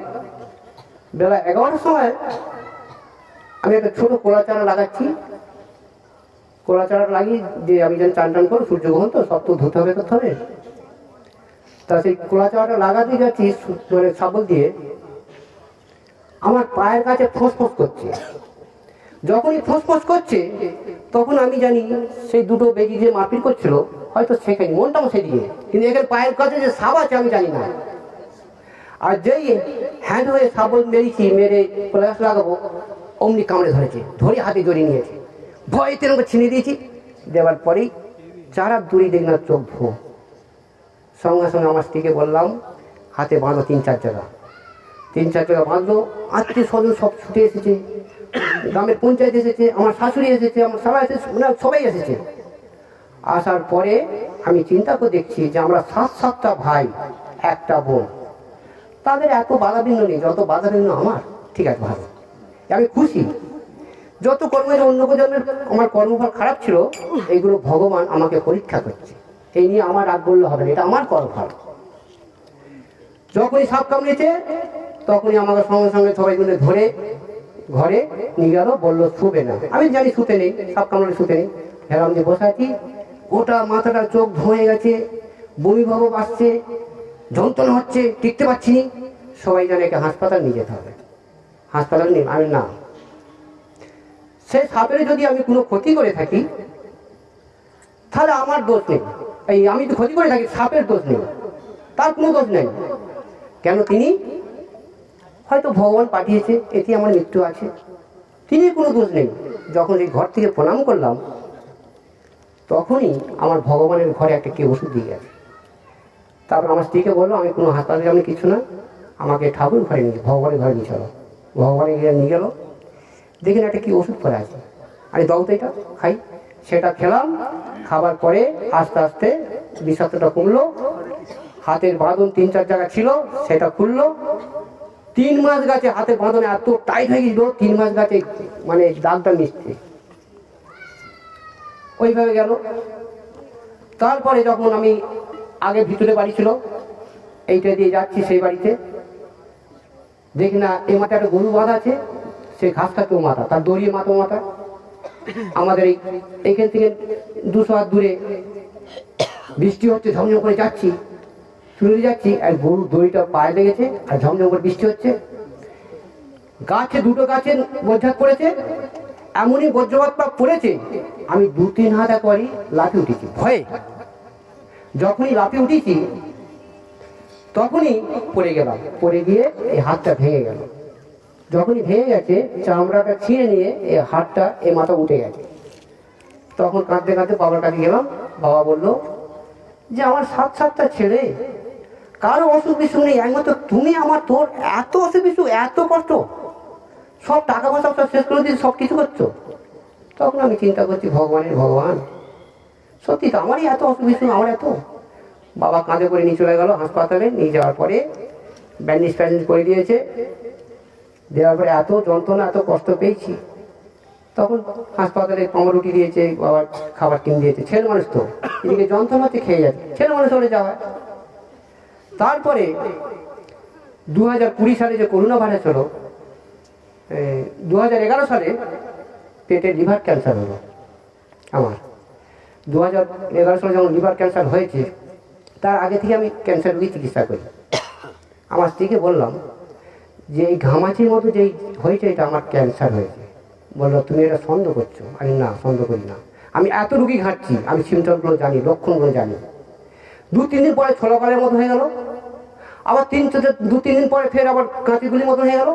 বেলা 11টার সময় আমি একটা ছোট কোলা চারা লাগাচ্ছি। কোলা চারা লাগিয়ে যে আমি যেন চান টান করো, সূর্যগ্রহণ তো সব তো ধুতে হবে, করতে হবে। তা সেই কোলা চারাটা লাগাতে যাচ্ছি মানে শাবল দিয়ে, আমার পায়ের কাছে ফোঁস করছে। যখনই ফোঁস করছে, তখন আমি জানি সেই 2টো বেজি যে মারপিট করছিল, হয়তো সেখানে মনটাও সেদিকে, কিন্তু এখানে পায়ের কাছে যে সাপ আছে আমি জানি না। আর যেই হ্যান্ড হয়ে শাবল মেরেছি, মেরে কোলা লাগাবো, অমনি কামড়ে ধরেছে, ধরে হাতে জড়িয়ে নিয়েছে। ভয়তে আমাকে ছিনে দিয়েছি। দেওয়ার পরেই যারা দূরে দেখ না চোখ ভো, সঙ্গে সঙ্গে আমার স্ত্রীকে বললাম হাতে বাঁধো 3-4 জায়গা, 3-4 জায়গা বাঁধলো। আত্মীয় স্বজন সব ছুটে এসেছে, গ্রামের পঞ্চায়েত এসেছে, আমার শাশুড়ি এসেছে, আমার সবাই এসেছে, সবাই এসেছে। আসার পরে আমি চিন্তা করে দেখছি যে আমরা 7-7টা ভাই, একটা বোন, তাদের এত বাধাবিঘ্ন নেই যত বাধাবিঘ্ন আমার। ঠিক আছে, ভালো, আমি খুশি। যত কর্মের অন্য জন্মের আমার কর্মফল খারাপ ছিল, এইগুলো ভগবান আমাকে পরীক্ষা করছে, এই নিয়ে আমার রাগ বললে হবে না, এটা আমার কর্মফল। যখনই সাপ কামড়েছে, তখনই আমাকে সঙ্গে সঙ্গে সবাই মিলে ধরে ঘরে নিয়ে গেল, বললো শুবে না। আমি জানি শুতে নেই, সাপ কামড়ে শুতে নেই। হেরাম দিয়ে বসে আছি, গোটা মাথাটা চোখ ধোয়ে গেছে, বমি ভাব আসছে, যন্ত্রণা হচ্ছে, টিকতে পারছি নি। সবাই জানে একে হাসপাতাল নিয়ে যেতে হবে। হাসপাতাল নিয়ে আমি না, সে সাপের যদি আমি কোনো ক্ষতি করে থাকি তাহলে আমার দোষ নেই। এই আমি তো ক্ষতি করে থাকি, সাপের দোষ নেই, তার কোনো দোষ নেই। কেন? তিনি হয়তো ভগবান পাঠিয়েছে, এতে আমার মৃত্যু আছে, তিনি কোনো দোষ নেই। যখন এই ঘর থেকে প্রণাম করলাম তখনই আমার ভগবানের ঘরে একটা কে ওষুধ দিয়ে গেছে। তারপর আমার স্ত্রীকে বললো, আমি কোনো হাসপাতালে আমি কিছু না, আমাকে ঠাকুর ঘরে নিয়ে ভগবানের ঘরে নিয়ে চলো। ভগবানের ঘরে নিয়ে গেলো, দেখেন একটা কি ওষুধ পরে আছে, আরে দাও তো এটা খাই। সেটা খেলাম, খাবার পরে আস্তে আস্তে বিষাক্তটা কমলো। হাতের বাঁধন 3-4 জায়গা ছিল, সেটা খুললো। 3 মাস গাছে হাতের বাঁধনে এত টাইট হয়ে গেছিল, 3 মাস গাছে মানে দাগটা মিশছে, ওইভাবে গেল। তারপরে যখন আমি আগে ভিতরে বাড়ি ছিল, এইটা দিয়ে যাচ্ছি সেই বাড়িতে, দেখি না এই মাঠে একটা গরু বাঁধা আছে, সে ঘাস খাতেও মাথা, তার দড়িয়ে মাথাও মাথা। আমাদের এইখান থেকে 200 হাত দূরে বৃষ্টি হচ্ছে, ঝমঝম করে যাচ্ছি, চলে যাচ্ছি, আর গরুর দড়িটা পায়ে লেগেছে, আর ঝমঝম করে বৃষ্টি হচ্ছে। গাছে 2টো গাছের বজ্রাত পড়েছে, এমনই বজ্রপাত পড়েছে, আমি 2-3 হাত একবারই লাফে উঠেছি ভয়ে। যখনই লাফে উঠেছি তখনই পড়ে গেলাম, পড়ে গিয়ে এই হাতটা ভেঙে গেল। যখনই ভেঙে গেছে, চামড়াটা ছিঁড়ে নিয়ে এই হাতটা এই মাথা উঠে গেছে। তখন কাঁদতে কাঁদতে বাবার কাছে গেলাম। বাবা বলল যে আমার 7-7টা ছেলে, কারো অসুখ বিসুখ নেই, একমাত্র তুমি আমার, তোর এত অসুখ বিসুখ, এত কষ্ট, সব টাকা পয়সা সব শেষ করে দিয়ে সব কিছু করছো। তখন আমি চিন্তা করছি, ভগবান সত্যি তো আমারই এত অসুখ বিসুখ, আমার এত। বাবা কাঁধে করে নিয়ে চলে গেল হাসপাতালে। নিয়ে যাওয়ার পরে ব্যান্ডেজ ফ্যান্ডেজ করে দিয়েছে, দেওয়ার পরে এত যন্ত্রণা, এত কষ্ট পেয়েছি। তখন হাসপাতালে পাউরুটি দিয়েছে, বাবার খাবার কিনে দিয়েছে। ছেলে মানুষ তো, এদিকে যন্ত্রণাতে খেয়ে যাচ্ছে, ছেলে মানুষ হলে যাওয়া। তারপরে 2020 সালে যে করোনা ভাইরাস হলো, 2011 সালে পেটে লিভার ক্যান্সার হলো আমার। 2011 সালে যখন লিভার ক্যান্সার হয়েছে, তার আগে থেকে আমি ক্যান্সার রোগী চিকিৎসা করি। আমার স্ত্রীকে বললাম যে এই ঘামাচির মতো যেই হয়েছে, এটা আমার ক্যান্সার হয়েছে। বললো তুমি এটা সন্দেহ করছো। আমি না, সন্দেহ করি না, আমি এত রুগী ঘাঁটছি, আমি সিমটমগুলো জানি, লক্ষণগুলো জানি। 2-3 দিন পরে ছোলাকালের মতো হয়ে গেল, আবার 2-3 দিন পরে ফের আবার কাঁচিগুলির মতন হয়ে গেল,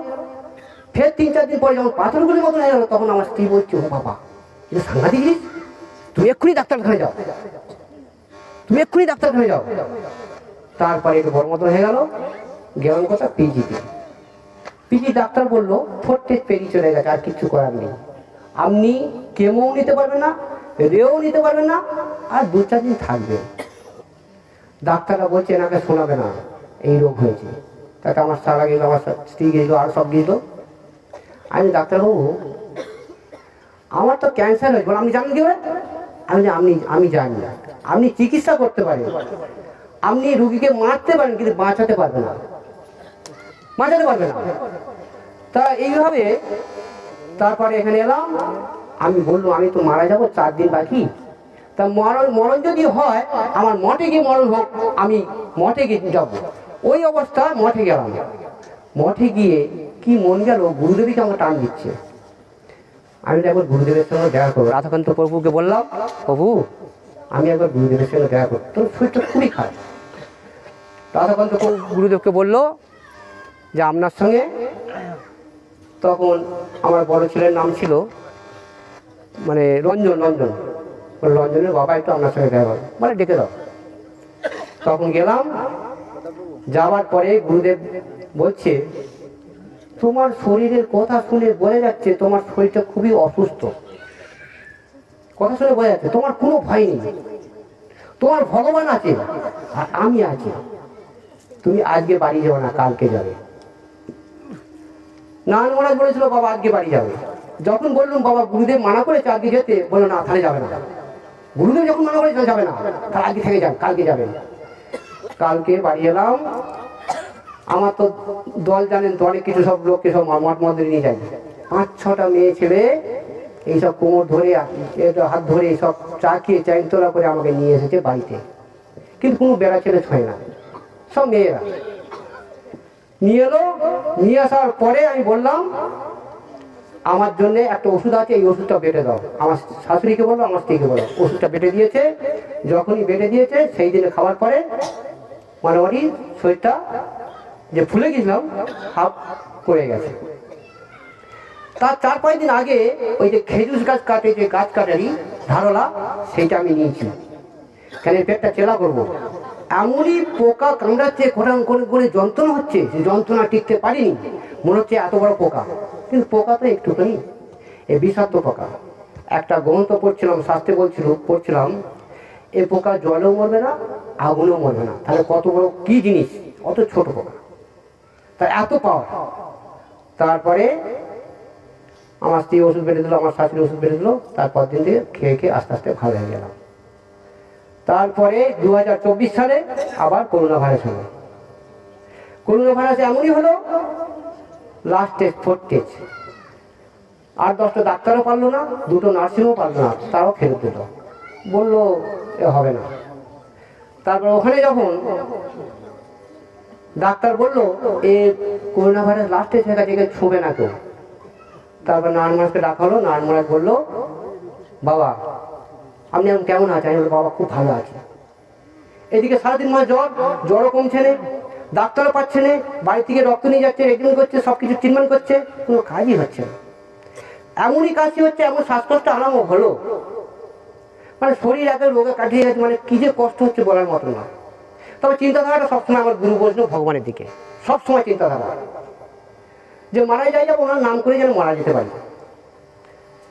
ফের 3-4 দিন পরে যখন পাথরগুলির মতন হয়ে গেল, তখন আমার স্ত্রী বলছে, ও বাবা এটা সাংঘাতিক জিনিস, তুমি এক্ষুনি ডাক্তারখানে যাও, তুমি এক্ষুনি ডাক্তারখানে যাও। তারপরে একটু বড় মতন হয়ে গেল, গেলাম কথা পিজি ডাক্তার বললো 4 স্টেজ পেরিয়ে চলে গেছে, আর কিছু করার নেই, আপনি কেমোও নিতে পারবেন না, রেও নিতে পারবেন না, আর 2-4 দিন থাকবে। ডাক্তাররা বলছে এনাকে শোনাবে না, এই রোগ হয়েছে। তাতে আমার সারা গেল, আমার স্ত্রী গেল, আর সব গেল। আমি ডাক্তারবাবু আমার তো ক্যান্সার হয়েছে। আপনি জানেন কি? আমি জানি না। আপনি চিকিৎসা করতে পারেন, আপনি রুগীকে মারতে পারেন, কিন্তু বাঁচাতে পারবেন না, বাঁচাতে পারবেন না। তা এইভাবে তারপরে এখানে এলাম। আমি বললাম আমি তো মারা যাবো, 4 দিন বাকি। তা মরণ যদি হয়, আমার মঠে গিয়ে মরণ হোক, আমি মঠে গিয়ে যাবো। ওই অবস্থা মঠে গেলাম। মঠে গিয়ে কি মন গেল, গুরুদেবীকে আমার টান দিচ্ছে। আমি একবার গুরুদেবের সঙ্গে দেখা করবো। রাধাকান্ত প্রভুকে বললাম, প্রভু আমি একবার গুরুদেবের সঙ্গে দেখা করবো, তোর শরীরটা খুবই খারাপ। রাধাকান্ত গুরুদেবকে বললো যে আপনার সঙ্গে, তখন আমার বড় ছেলের নাম ছিল মানে রঞ্জনের বাবা, একটু আপনার সঙ্গে দেখা করো, মানে ডেকে দাও। তখন গেলাম, যাওয়ার পরে গুরুদেব বলছে তোমার শরীরের কথা শুনে বোঝা যাচ্ছে তোমার শরীরটা খুবই অসুস্থ। কথা শুনে বোঝা যাচ্ছে তোমার কোনো ভয় নেই, তোমার ভগবান আছে আর আমি আছি। তুমি আজকে বাড়ি যাবে না, কালকে যাবে। নারায়ণ মহারাজ বলেছিল বাবা আজকে বাড়ি যাবে। যখন বললাম বাবা গুরুদেব মানা করেছে আজকে যেতে, বললো না তাহলে যাবে না। গুরুদেব যখন মানা করেছে যাবে না, তাহলে আজকে থেকে যান, কালকে যাবেন। কালকে বাড়ি এলাম। আমার তো দল জানেন তো, অনেক কিছু সব লোককে সব মঠ মন্দিরে নিয়ে যায়। 5-6টা মেয়ে ছেলে এইসব কোমর ধরে হাত ধরে এইসব চাকিয়ে চ্যাংতলা করে আমাকে নিয়ে এসেছে বাড়িতে, কিন্তু কোনো বেড়া ছেলে ছয় না, সব মেয়েরা নিয়ে এলো। নিয়ে আসার পরে আমি বললাম আমার জন্য একটা ওষুধ আছে, এই ওষুধটা বেটে দাও। আমার শাশুড়িকে বললো, আমার স্ত্রীকে বললো, ওষুধটা বেটে দিয়েছে। যখনই বেটে দিয়েছে সেই দিনে খাওয়ার পরে মোটামুটি শরীরটা যে ফুলে গেছিলাম হাফ কমে গেছে। তার 4-5 দিন আগে ওই যে খেজুর গাছ কাটে, যে গাছ কাটারি ধারলা, সেইটা আমি নিয়েছি, কেন পেটটা চেলা করবো। এমনই পোকা কামড়াচ্ছে, কোরআন করে করে যন্ত্রণা হচ্ছে, যে যন্ত্রণা টিকতে পারিনি, মনে হচ্ছে এত বড় পোকা, কিন্তু পোকা তো একটুখানি, এই বিষাক্ত পোকা। একটা গ্রন্থ পড়ছিলাম, শাস্ত্রে পড়ছিলাম এ পোকা জলেও মরবে না, আগুনেও মরবে না, তাহলে কত বড় কি জিনিস, অত ছোট পোকা, তার এত পাওয়ার। তারপরে আমার স্ত্রী ওষুধ বেড়ে দিল, আমার শাশুড়ি ওষুধ বেড়ে দিল, তারপর দিন থেকে খেয়ে খেয়ে আস্তে আস্তে ভালো হয়ে গেলাম। তারপরে 2024 সালে আবার করোনা ভাইরাস হলো। করোনা ভাইরাস এমনই হলো, লাস্ট স্টেজ, 4th স্টেজ। 8-10টা ডাক্তারও পারলো না, 2টো নার্সিংও পারলো না, তারাও ফেরত দিল, বললো এ হবে না। তারপর ওখানে যখন ডাক্তার বললো এ করোনা ভাইরাস লাস্ট স্টেজ হয়ে গেছে, ছুবে না কেউ। তারপর নারায়ণমাসকে ডাকা হলো, নারায়ণমাস বললো বাবা আপনি এখন কেমন আছেন? আমি বললাম বাবা খুব ভালো আছে। এদিকে সারাদিন মাস জ্বরও কমছে না, ডাক্তারও পাচ্ছে না, বাড়ি থেকে রক্ত নিয়ে যাচ্ছে, রেডিং করছে, সবকিছু ট্রিটমেন্ট করছে, কোনো কাজই হচ্ছে না। এমনই কাশি হচ্ছে, এমন শ্বাসকষ্ট আরামও হলো, মানে শরীর এত রোগে কাটিয়ে গেছে, মানে কি যে কষ্ট হচ্ছে বলার মতো না। তবে চিন্তাধারাটা সবসময় আমার গুরু বৈষ্ণব ভগবানের দিকে, সবসময় চিন্তাধারা যে মারা যাই যাবো, ওনার নাম করে যেন মারা যেতে পারি।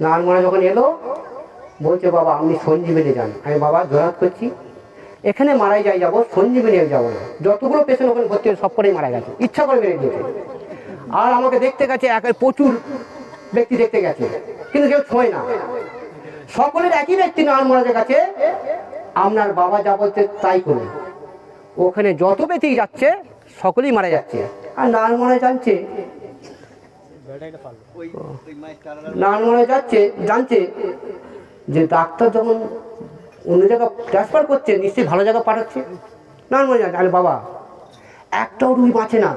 নারায়ণমাস যখন এলো বলছে বাবা আপনি সঞ্জীবনী যান। আমি বাবা জোরাত করছি, এখানে মারাই যাই যাবো, সঞ্জীবনী যাবো না। যতগুলো পেশেন্ট ওখানে ভর্তি সব করেই মারা গেছে, ইচ্ছা করে মেরে দিয়েছে। আর আমাকে দেখতে গেছে, প্রচুর ব্যক্তি দেখতে গেছে, কিন্তু কেউ ছোঁয় না। সকলের একই ব্যক্তি নারায়ণমাসের কাছে, আপনার বাবা যা বলছে তাই করে। ওখানে যত ব্যক্তি যাচ্ছে সকলেই মারা যাচ্ছে। আর নারায়ণমাস জানছে, নারায়ণমাস জানছে যে ডাক্তার যখন অন্য জায়গায় ট্রান্সফার করছে, নিশ্চয়ই ভালো জায়গা পাঠাচ্ছে। নারায়ণমাস জানছে আরে বাবা একটাও রুগী বাঁচে না,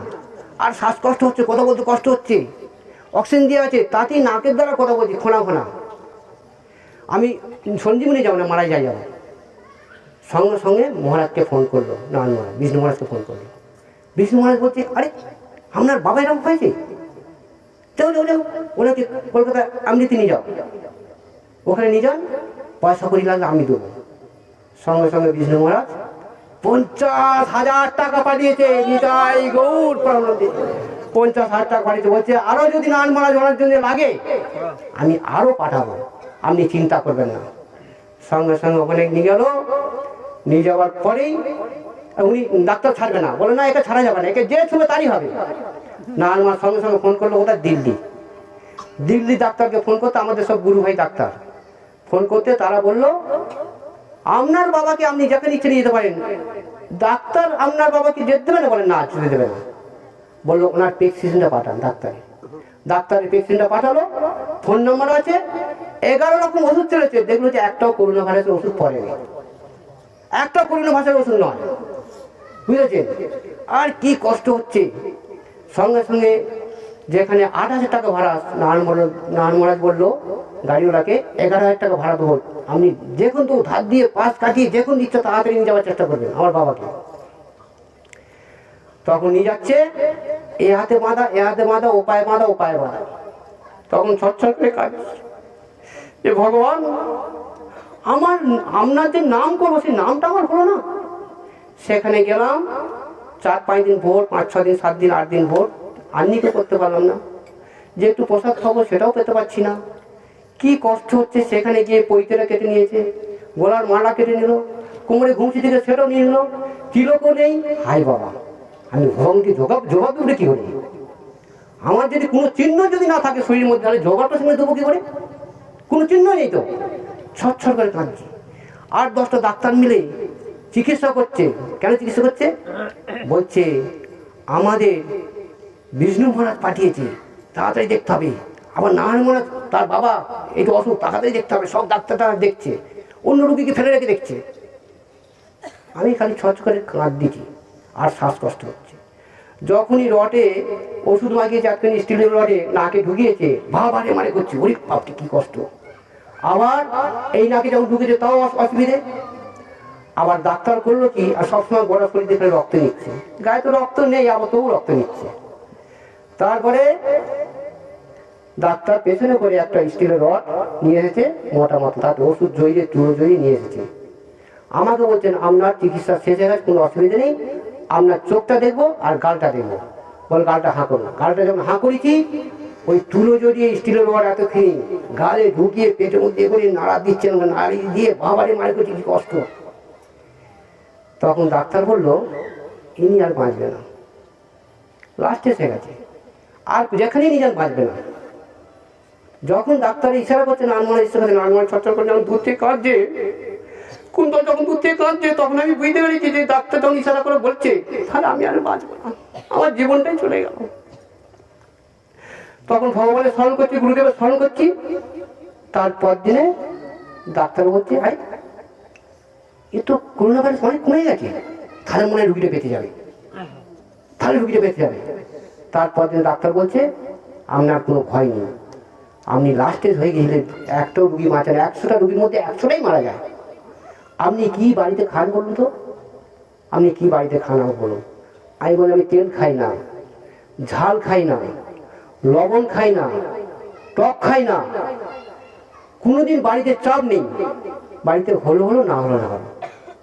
আর শ্বাসকষ্ট হচ্ছে, কথা বলতে কষ্ট হচ্ছে, অক্সিজেন দেওয়া আছে, তাতেই নাকের দ্বারা কথা বলছি খোনা খোনা, আমি সঞ্জীবনী যাবো না, মারাই যাবো। সঙ্গে সঙ্গে মহারাজকে ফোন করলো, নারায়ণমাস বিষ্ণু মহারাজকে ফোন করলো। বিষ্ণু মহারাজ বলছে আরে আপনার বাবা এরকম হয়েছে, যাও যাও যাও, ওনাকে কলকাতা আমৃতি নিয়ে যাও, ওখানে নিয়ে যান, পয়সা করি লাগলে আমি দেবো। সঙ্গে সঙ্গে বিষ্ণু মহারাজ 50,000 টাকা পাঠিয়েছে, নিতাই গৌর প্রাণানন্দে 50,000 টাকা পাঠিয়েছে। বলছে আরো যদি নারায়ণ মহারাজ ওনার জন্য লাগে আমি আরো পাঠাবো, আপনি চিন্তা করবেন না। সঙ্গে সঙ্গে ওখানে নিয়ে গেল। নিয়ে যাওয়ার পরেই উনি ডাক্তার ছাড়বে না, বলে না একে ছাড়া যাবে না, একে যে ছুবে তারই হবে। নারায়ণ মহারাজ সঙ্গে সঙ্গে ফোন করলো, ওটা দিল্লি ডাক্তারকে ফোন করতে, আমাদের সব গুরু ভাই ডাক্তার ফোন করতে, তারা বললো আপনার বাবাকে আপনি যেখানে ইচ্ছে নিয়ে যেতে পারেন। ডাক্তার আপনার বাবাকে যেতে দেবে না, বলেন না যেতে দেবে না। বললো ওনার প্রেসক্রিপশনটা পাঠান ডাক্তারের প্রেসক্রিপশনটা পাঠালো, ফোন নম্বর আছে, 11 রকম ওষুধ চলেছে। দেখলো যে একটাও করোনা ভাইরাসের ওষুধ পড়েনি, একটা করোনা ভাইরাসের ওষুধ নয়, বুঝেছেন? আর কি কষ্ট হচ্ছে। সঙ্গে সঙ্গে যেখানে 8,000 টাকা ভাড়া, নারায়ণ মহারাজ বললো গাড়িওয়ালাকে 11,000 টাকা ভাড়া দেবো, আপনি দেখুন তো ধার দিয়ে পাশ কাটিয়ে দেখুন ইচ্ছা তাড়াতাড়ি নিয়ে যাওয়ার চেষ্টা করবেন আমার বাবাকে। তখন নিয়ে যাচ্ছে, এ হাতে বাঁধা, ও পায়ে বাঁধা। তখন ছটছট করে কাজ, যে ভগবান আপনার যে নাম করবো সেই নামটা আমার হলো না। সেখানে গেলাম, 4-5 দিন ভোর, 5-6 দিন, 7 দিন, 8 দিন ভোর, আন্নিকে করতে পারলাম না। যে একটু প্রসাদ খাবো সেটাও পেতে পারছি না। কি কষ্ট হচ্ছে। সেখানে গিয়ে পৈতেরা কেটে নিয়েছে, গলার মালা কেটে নিল, কোমরে ঘুমছি থেকে সেটাও নিয়ে নিল, তিলকও নেই। হাই বাবা, আমি ভগবানকে জবাব দেবো কি করে? আমার যদি কোনো চিহ্ন যদি না থাকে শরীরের মধ্যে, তাহলে জবাবটা সঙ্গে দেবো কি করে? কোনো চিহ্ন নেই তো। ছটছট করে কাঁদছি। 8-10টা ডাক্তার মিলে চিকিৎসা করছে। কেন চিকিৎসা করছে? বলছে আমাদের বিষ্ণু মহারাজ পাঠিয়েছে, তাড়াতাড়ি দেখতে হবে, আবার নারায়ণ মনে তার বাবা একটু অসুখ, তাকাতেই দেখতে হবে, সব ডাক্তারটা দেখছে, অন্য রুগীকে ফেলে রেখে দেখছে। আমি খালি ছচ করে কাঁদ দিচ্ছি আর শ্বাসকষ্ট হচ্ছে। যখনই রডে ওষুধ মাখিয়েছে, একখানি স্টিলের রডে নাকে ঢুকিয়েছে, বাবারে মানে করছে, ওরে বাপটি কি কষ্ট। আবার এই নাকে যখন ঢুকেছে তাও অসুবিধে। আবার ডাক্তার করলো কি, আর সবসময় গোড়া শরীর দেখে রক্ত নিচ্ছে, গায়ে তো রক্ত নেই, আবার তবু রক্ত নিচ্ছে। তারপরে ডাক্তার পেছনে করে একটা স্টিলের রড নিয়ে এসেছে, মোটা মতো, তার ওষুধ জড়িয়ে চুড়ো জড়িয়ে নিয়ে এসেছে। আমাকে বলছেন আপনার চিকিৎসা শেষ হয়ে গেছে, কোনো অসুবিধা নেই, আপনার চোখটা দেখবো আর গালটা দেখবো। বল গালটা হাঁ করবো। গালটা যখন হাঁ করেছি, ওই তুলো জড়িয়ে স্টিলের রড এতখানি গালে ঢুকিয়ে পেটের মধ্যে করে নাড়া দিচ্ছেন, নাড়ি দিয়ে বাবারে মারে করছে, কি কষ্ট। তখন ডাক্তার বললো ইনি আর বাঁচবে না, লাস্ট এসে গেছে, আর যেখানেই নিয়ে যান বাঁচবে না। যখন ডাক্তার ইশারা করছে, নানমানের ইশারা করছে, নানমান চর্চা করে যখন দূর থেকে কাঁদছে, কুন্তল যখন দূর থেকে কাঁদছে, তখন আমি বুঝতে পেরেছি যে ডাক্তার যখন ইশারা করে বলছে, তাহলে আমি আর বাঁচবো না, আমার জীবনটাই চলে গেল। তখন ভগবানের স্মরণ করছি, গুরুদেবের স্মরণ করছি। তারপর দিনে ডাক্তার বলছে, আরে এ তো করোনা ভাইরাস অনেক কমে গেছে, তাহলে মনে হয় রুগীটা বেঁচে যাবে, তাহলে রুগীটা বেঁচে যাবে। তারপর দিন ডাক্তার বলছে আপনার কোনো ভয় নেই, আপনি লাস্টে হয়ে গেছিলেন, একটাও রুগী বাঁচান, 100টা রুগীর মধ্যে 100টাই মারা যায়। আপনি কি বাড়িতে খান বলুন তো, আপনি কি বাড়িতে খান বলুন। আমি বলি আমি তেল খাই না, ঝাল খাই না, লবণ খাই না, টক খাই না, কোনোদিন বাড়িতে চাপ নেই, বাড়িতে হলো হলো না হলো না হলো,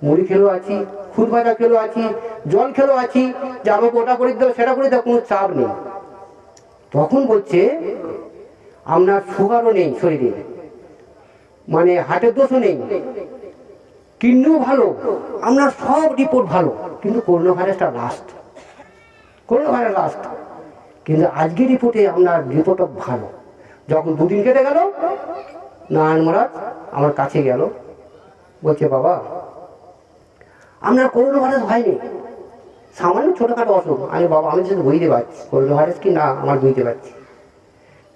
মুড়ি খেলেও আছি, খুদ ভাজা খেলেও আছি, জল খেলেও আছি, যে আমাকে ওটা করে দাও সেটা করে দাও, কোনো চাপ নেই। তখন বলছে আপনার সুগারও নেই শরীরে, মানে হার্টের দোষও নেই, কিডনিও ভালো, আপনার সব রিপোর্ট ভালো, কিন্তু করোনা ভাইরাসটা লাস্ট, করোনা ভাইরাস লাস্ট। কিন্তু আজকে রিপোর্টে আপনার রিপোর্টও ভালো। যখন দুদিন কেটে গেল, নারায়ণ মহারাজ আমার কাছে গেল, বলছে বাবা আপনার করোনা ভাইরাস হয়নি, সামান্য ছোটখাটো অসুখ। আমি বাবা আমি যেটা বুঝতে পারছি করোনা ভাইরাস কি না, আমার বুঝতে পারছি।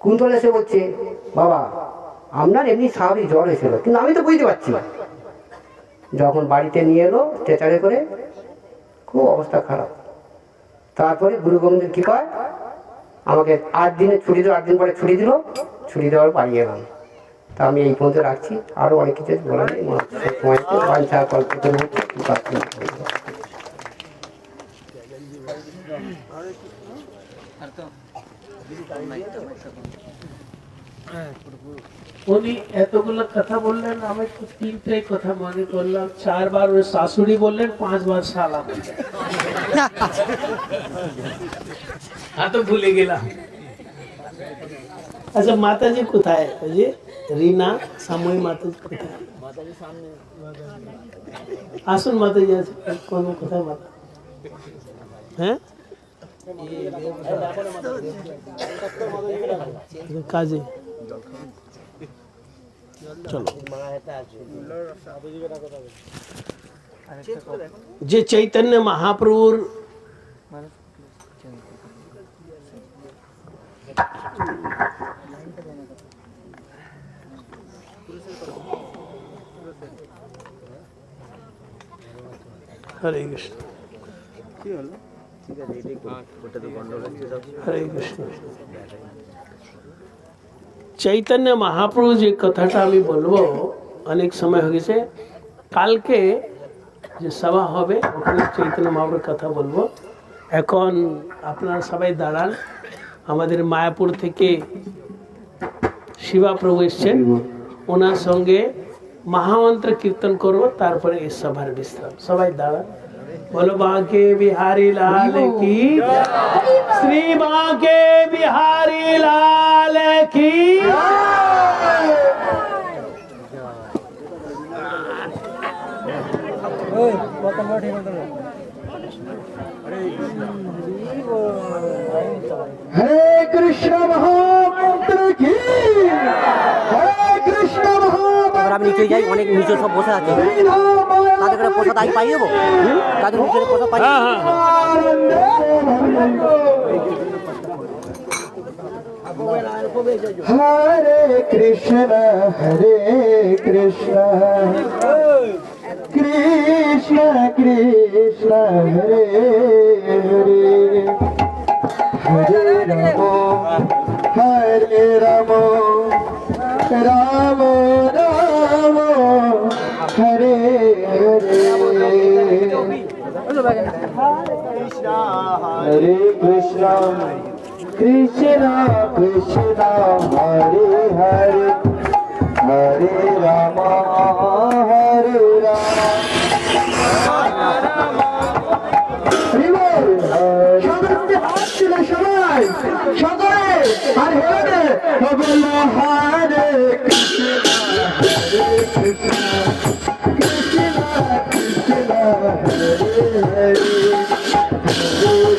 কুন্তল এসে বলছে বাবা আপনার এমনি স্বাভাবিক জ্বর হয়েছিল, কিন্তু আমি তো বুঝতে পারছি না। যখন বাড়িতে নিয়ে এলো স্ট্রেচারে করে, খুব অবস্থা খারাপ। তারপরে গুরু গোবিন্দের কি কয়, আমাকে 8 দিনে ছুটি দিল, 8 দিন পরে ছুটি দিল, ছুটি দেওয়ার বাড়ি এলাম। তা আমি এই পর্যন্ত রাখছি, আরো অনেক কিছু বলা নেই, সময়তে বাঞ্ছা কল্পিত উনি এতগুলো কথা বললেন, আমি তো 3টাই কথা মনে করলাম। 4 বার ওই শাশুড়ি বললেন, 5 বার শালা বললেন, তো ভুলে গেলাম। আচ্ছা মাতাজি কোথায়? ওই যে রিনা সাময়ী মাতাজি কোথায়? আসুন মাতাজি আছে কোন কোথায় মাতা? হ্যাঁ কাজে চলো। যে চৈতন্য মহাপ্রভুর হরে কৃষ্ণ হরে কৃষ্ণ চৈতন্য মহাপ্রভু যে কথাটা আমি বলবো, অনেক সময় হয়ে গেছে, কালকে যে সভা হবে ওখানে চৈতন্য মহাপ্রভুর কথা বলবো। এখন আপনারা সবাই দাঁড়ান। আমাদের মায়াপুর থেকে শিবা প্রভু এসছেন, ওনার সঙ্গে মহামন্ত্র কীর্তন করবো, তারপরে এই সভার বিশ্রাম। সবাই দাঁড়ান। बोलो बांके बिहारी लाल की, श्री बांके बिहारी लाल की। হরে কৃষ্ণ মহামন্ত্র কি, হরে কৃষ্ণ মহামন্ত্র। আমি নিচে যাই, অনেক নিচে সব বসে আছে, তাদের করে প্রসাদ আমি পাই দেবো, তাদের নিচে প্রসাদ পাই। হরে কৃষ্ণ কৃষ্ণ কৃষ্ণ হরে হরে হরে রাম রাম রাম হরে হরে হরে কৃষ্ণ কৃষ্ণ কৃষ্ণ হরে হরে হরে রাম হরে রাম সবাই সকলে আর হেরে বলল হরে কৃষ্ণ কৃষ্ণ কৃষ্ণ কৃষ্ণ হরে হরে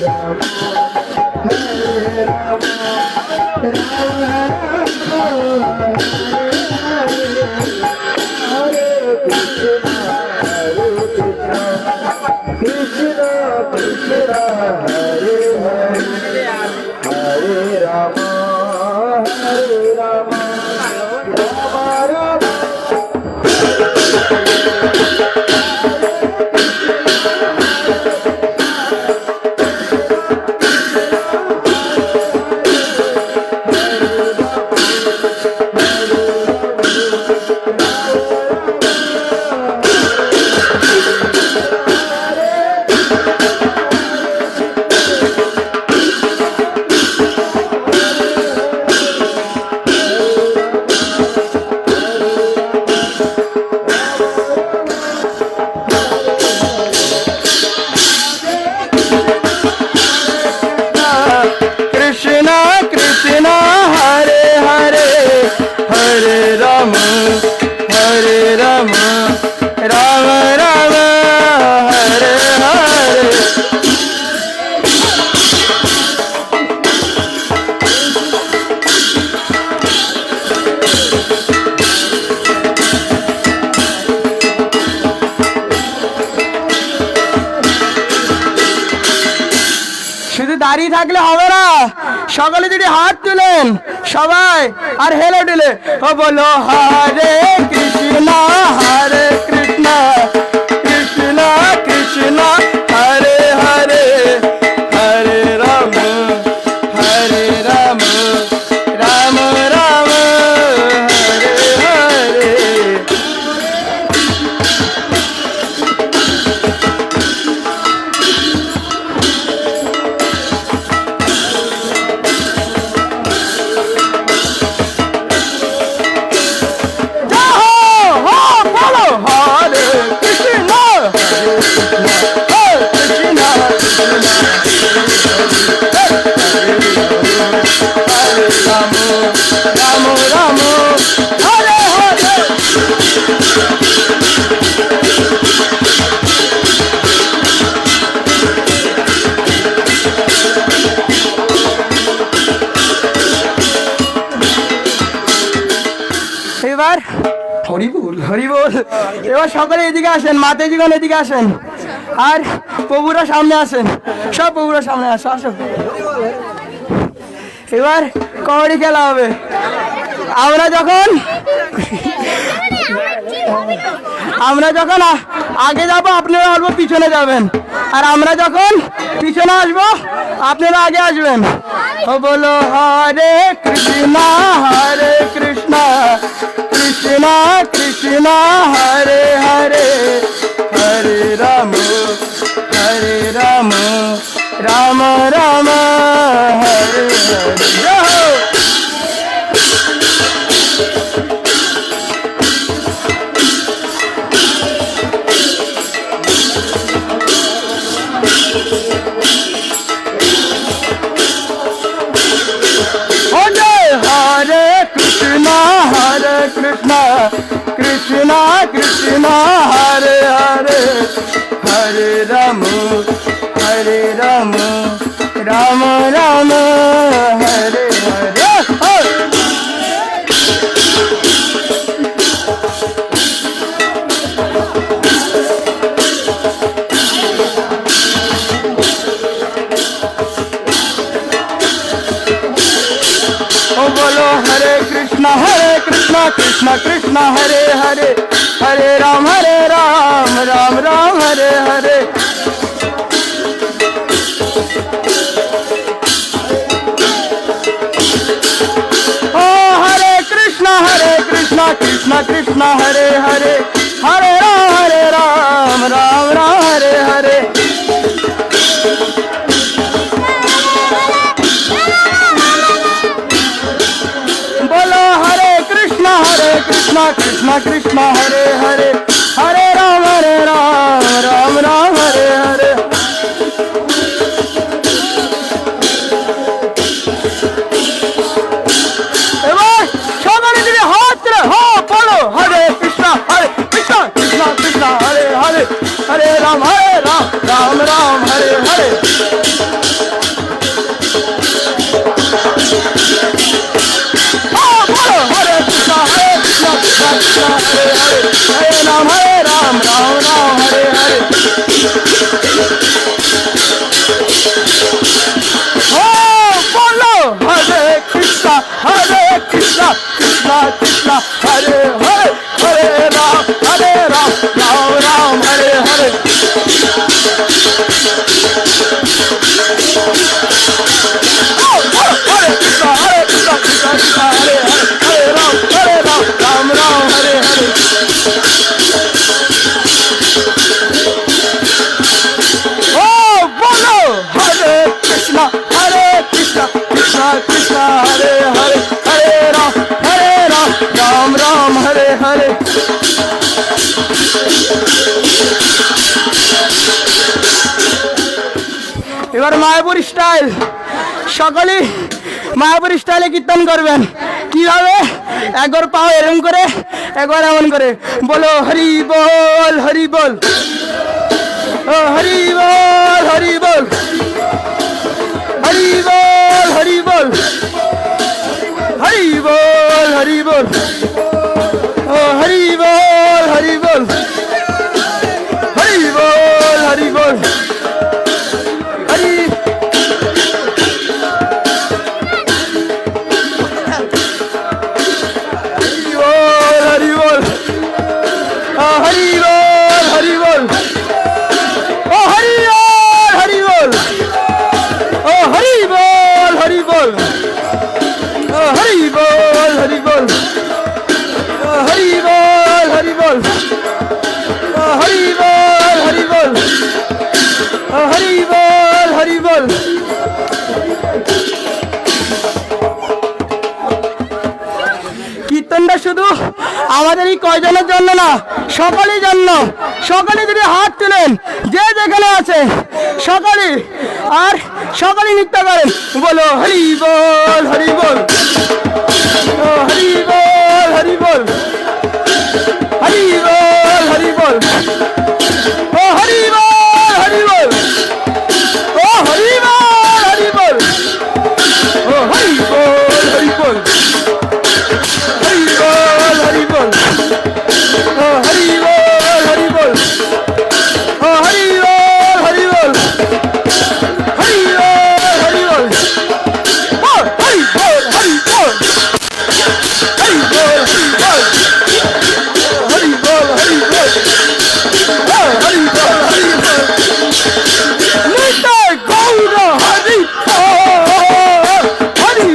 রাম হরে রাম রাম রাম হরে কৃষ্ণ কৃষ্ণ কৃষ্ণ হরে হরে হরে রাম রাম রাম कृष्ण कृष्ण हरे हरे हरे राम राम राम हरे हरे শুধু দাঁড়িয়ে থাকলে হবে না, সকলে যদি হাত তুলেন সবাই আর হেলে দিলে ও বলো হরে কৃষ্ণ কৃষ্ণ কৃষ্ণ হরে হরে হরে রাম রাম রাম হরে হরে রাম রাম হরে হরে এবার হরিবল হরিবল। এবার সকলে এদিকে আসেন, মাতাজিগণ এদিকে আসেন, আর প্রভুরা সামনে আসেন, সব প্রভুরা সামনে আসো আসো। এবার কবাডি খেলা হবে। আমরা যখন আগে যাব আপনারা অল্প পিছনে যাবেন, আর আমরা যখন পিছনে আসবো আপনারা আগে আসবেন। ও বলো হরে কৃষ্ণ কৃষ্ণ কৃষ্ণ হরে হরে হরে রাম রাম রাম হরে হরে। জয় हो। हरे कृष्ण कृष्ण कृष्ण हरे हरे हरे राम राम राम हरे हरे। ओ কৃষ্ণ কৃষ্ণ কৃষ্ণ হরে হরে হরে রাম রাম রাম হরে হরে ও হরে কৃষ্ণ কৃষ্ণ কৃষ্ণ হরে হরে হরে রাম রাম রাম হরে হরে बोलो हरे कृष्ण कृष्ण कृष्ण हरे हरे हरे राम राम राम हरे हरे এবার সবাই মিলে হাত তুলে বলো হরে কৃষ্ণ কৃষ্ণ কৃষ্ণ হরে হরে হরে রাম রাম রাম হরে হরে हरे कृष्ण कृष्ण हरे हरे हरे राम राम राम हरे हरे हो बोलो हरे कृष्ण कृष्ण कृष्ण हरे हरे हरे राम राम राम हरे हरे हरे कृष्ण कृष्ण हरे हरे हरे राम राम हरे हरे ओ बोलो हरे कृष्ण कृष्ण कृष्ण हरे हरे हरे राम राम हरे हरे এবার মায়াপুর স্টাইল সকলে মায়াপুর স্টাইলে কীর্তন করবেন কিভাবে একবার পাও এরম করে একবার এমন করে বলো হরি বল হরি বল ও হরি বল হরি বল হরি বল হরি বল হরি বল হরি বল ও হরি বল হরি বল হরি বল হরি বল হরি हरि बोल ओ हरि बोल ओ हरि बोल हरि बोल ओ हरि बोल हरि बोल ओ हरि बोल हरि बोल ओ हरि बोल हरि बोल ओ हरि बोल हरि बोल কীর্তনটা শুধু আমাদের এই কয়জনের জন্য না সকলের জন্য সকলে যদি হাত তুলেন যে যেখানে আছে সকলে আর সকলে নৃত্য করেন বলো হরি বল হরি বল ও হরি বল হরি বল হরি বল হরি বল ও হরি বল হরি বল ও হরি বল হরি বল ও হরি বল হরি বল हरि बोल हरि बोल ओ हरि बोल हरि बोल ओ हरि बोल हरि बोल हरि बोल हरि बोल ओ हरि बोल हरि बोल हरि बोल हरि बोल हरि बोल हरि बोल ओ हरि बोल हरि बोल नित्य गौर हरि हरि हरि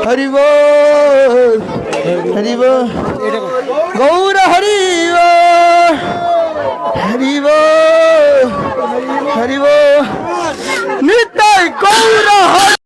हरि बोल हरि बोल गौर हरि बोल হরিব হরিব নিতাই গৌর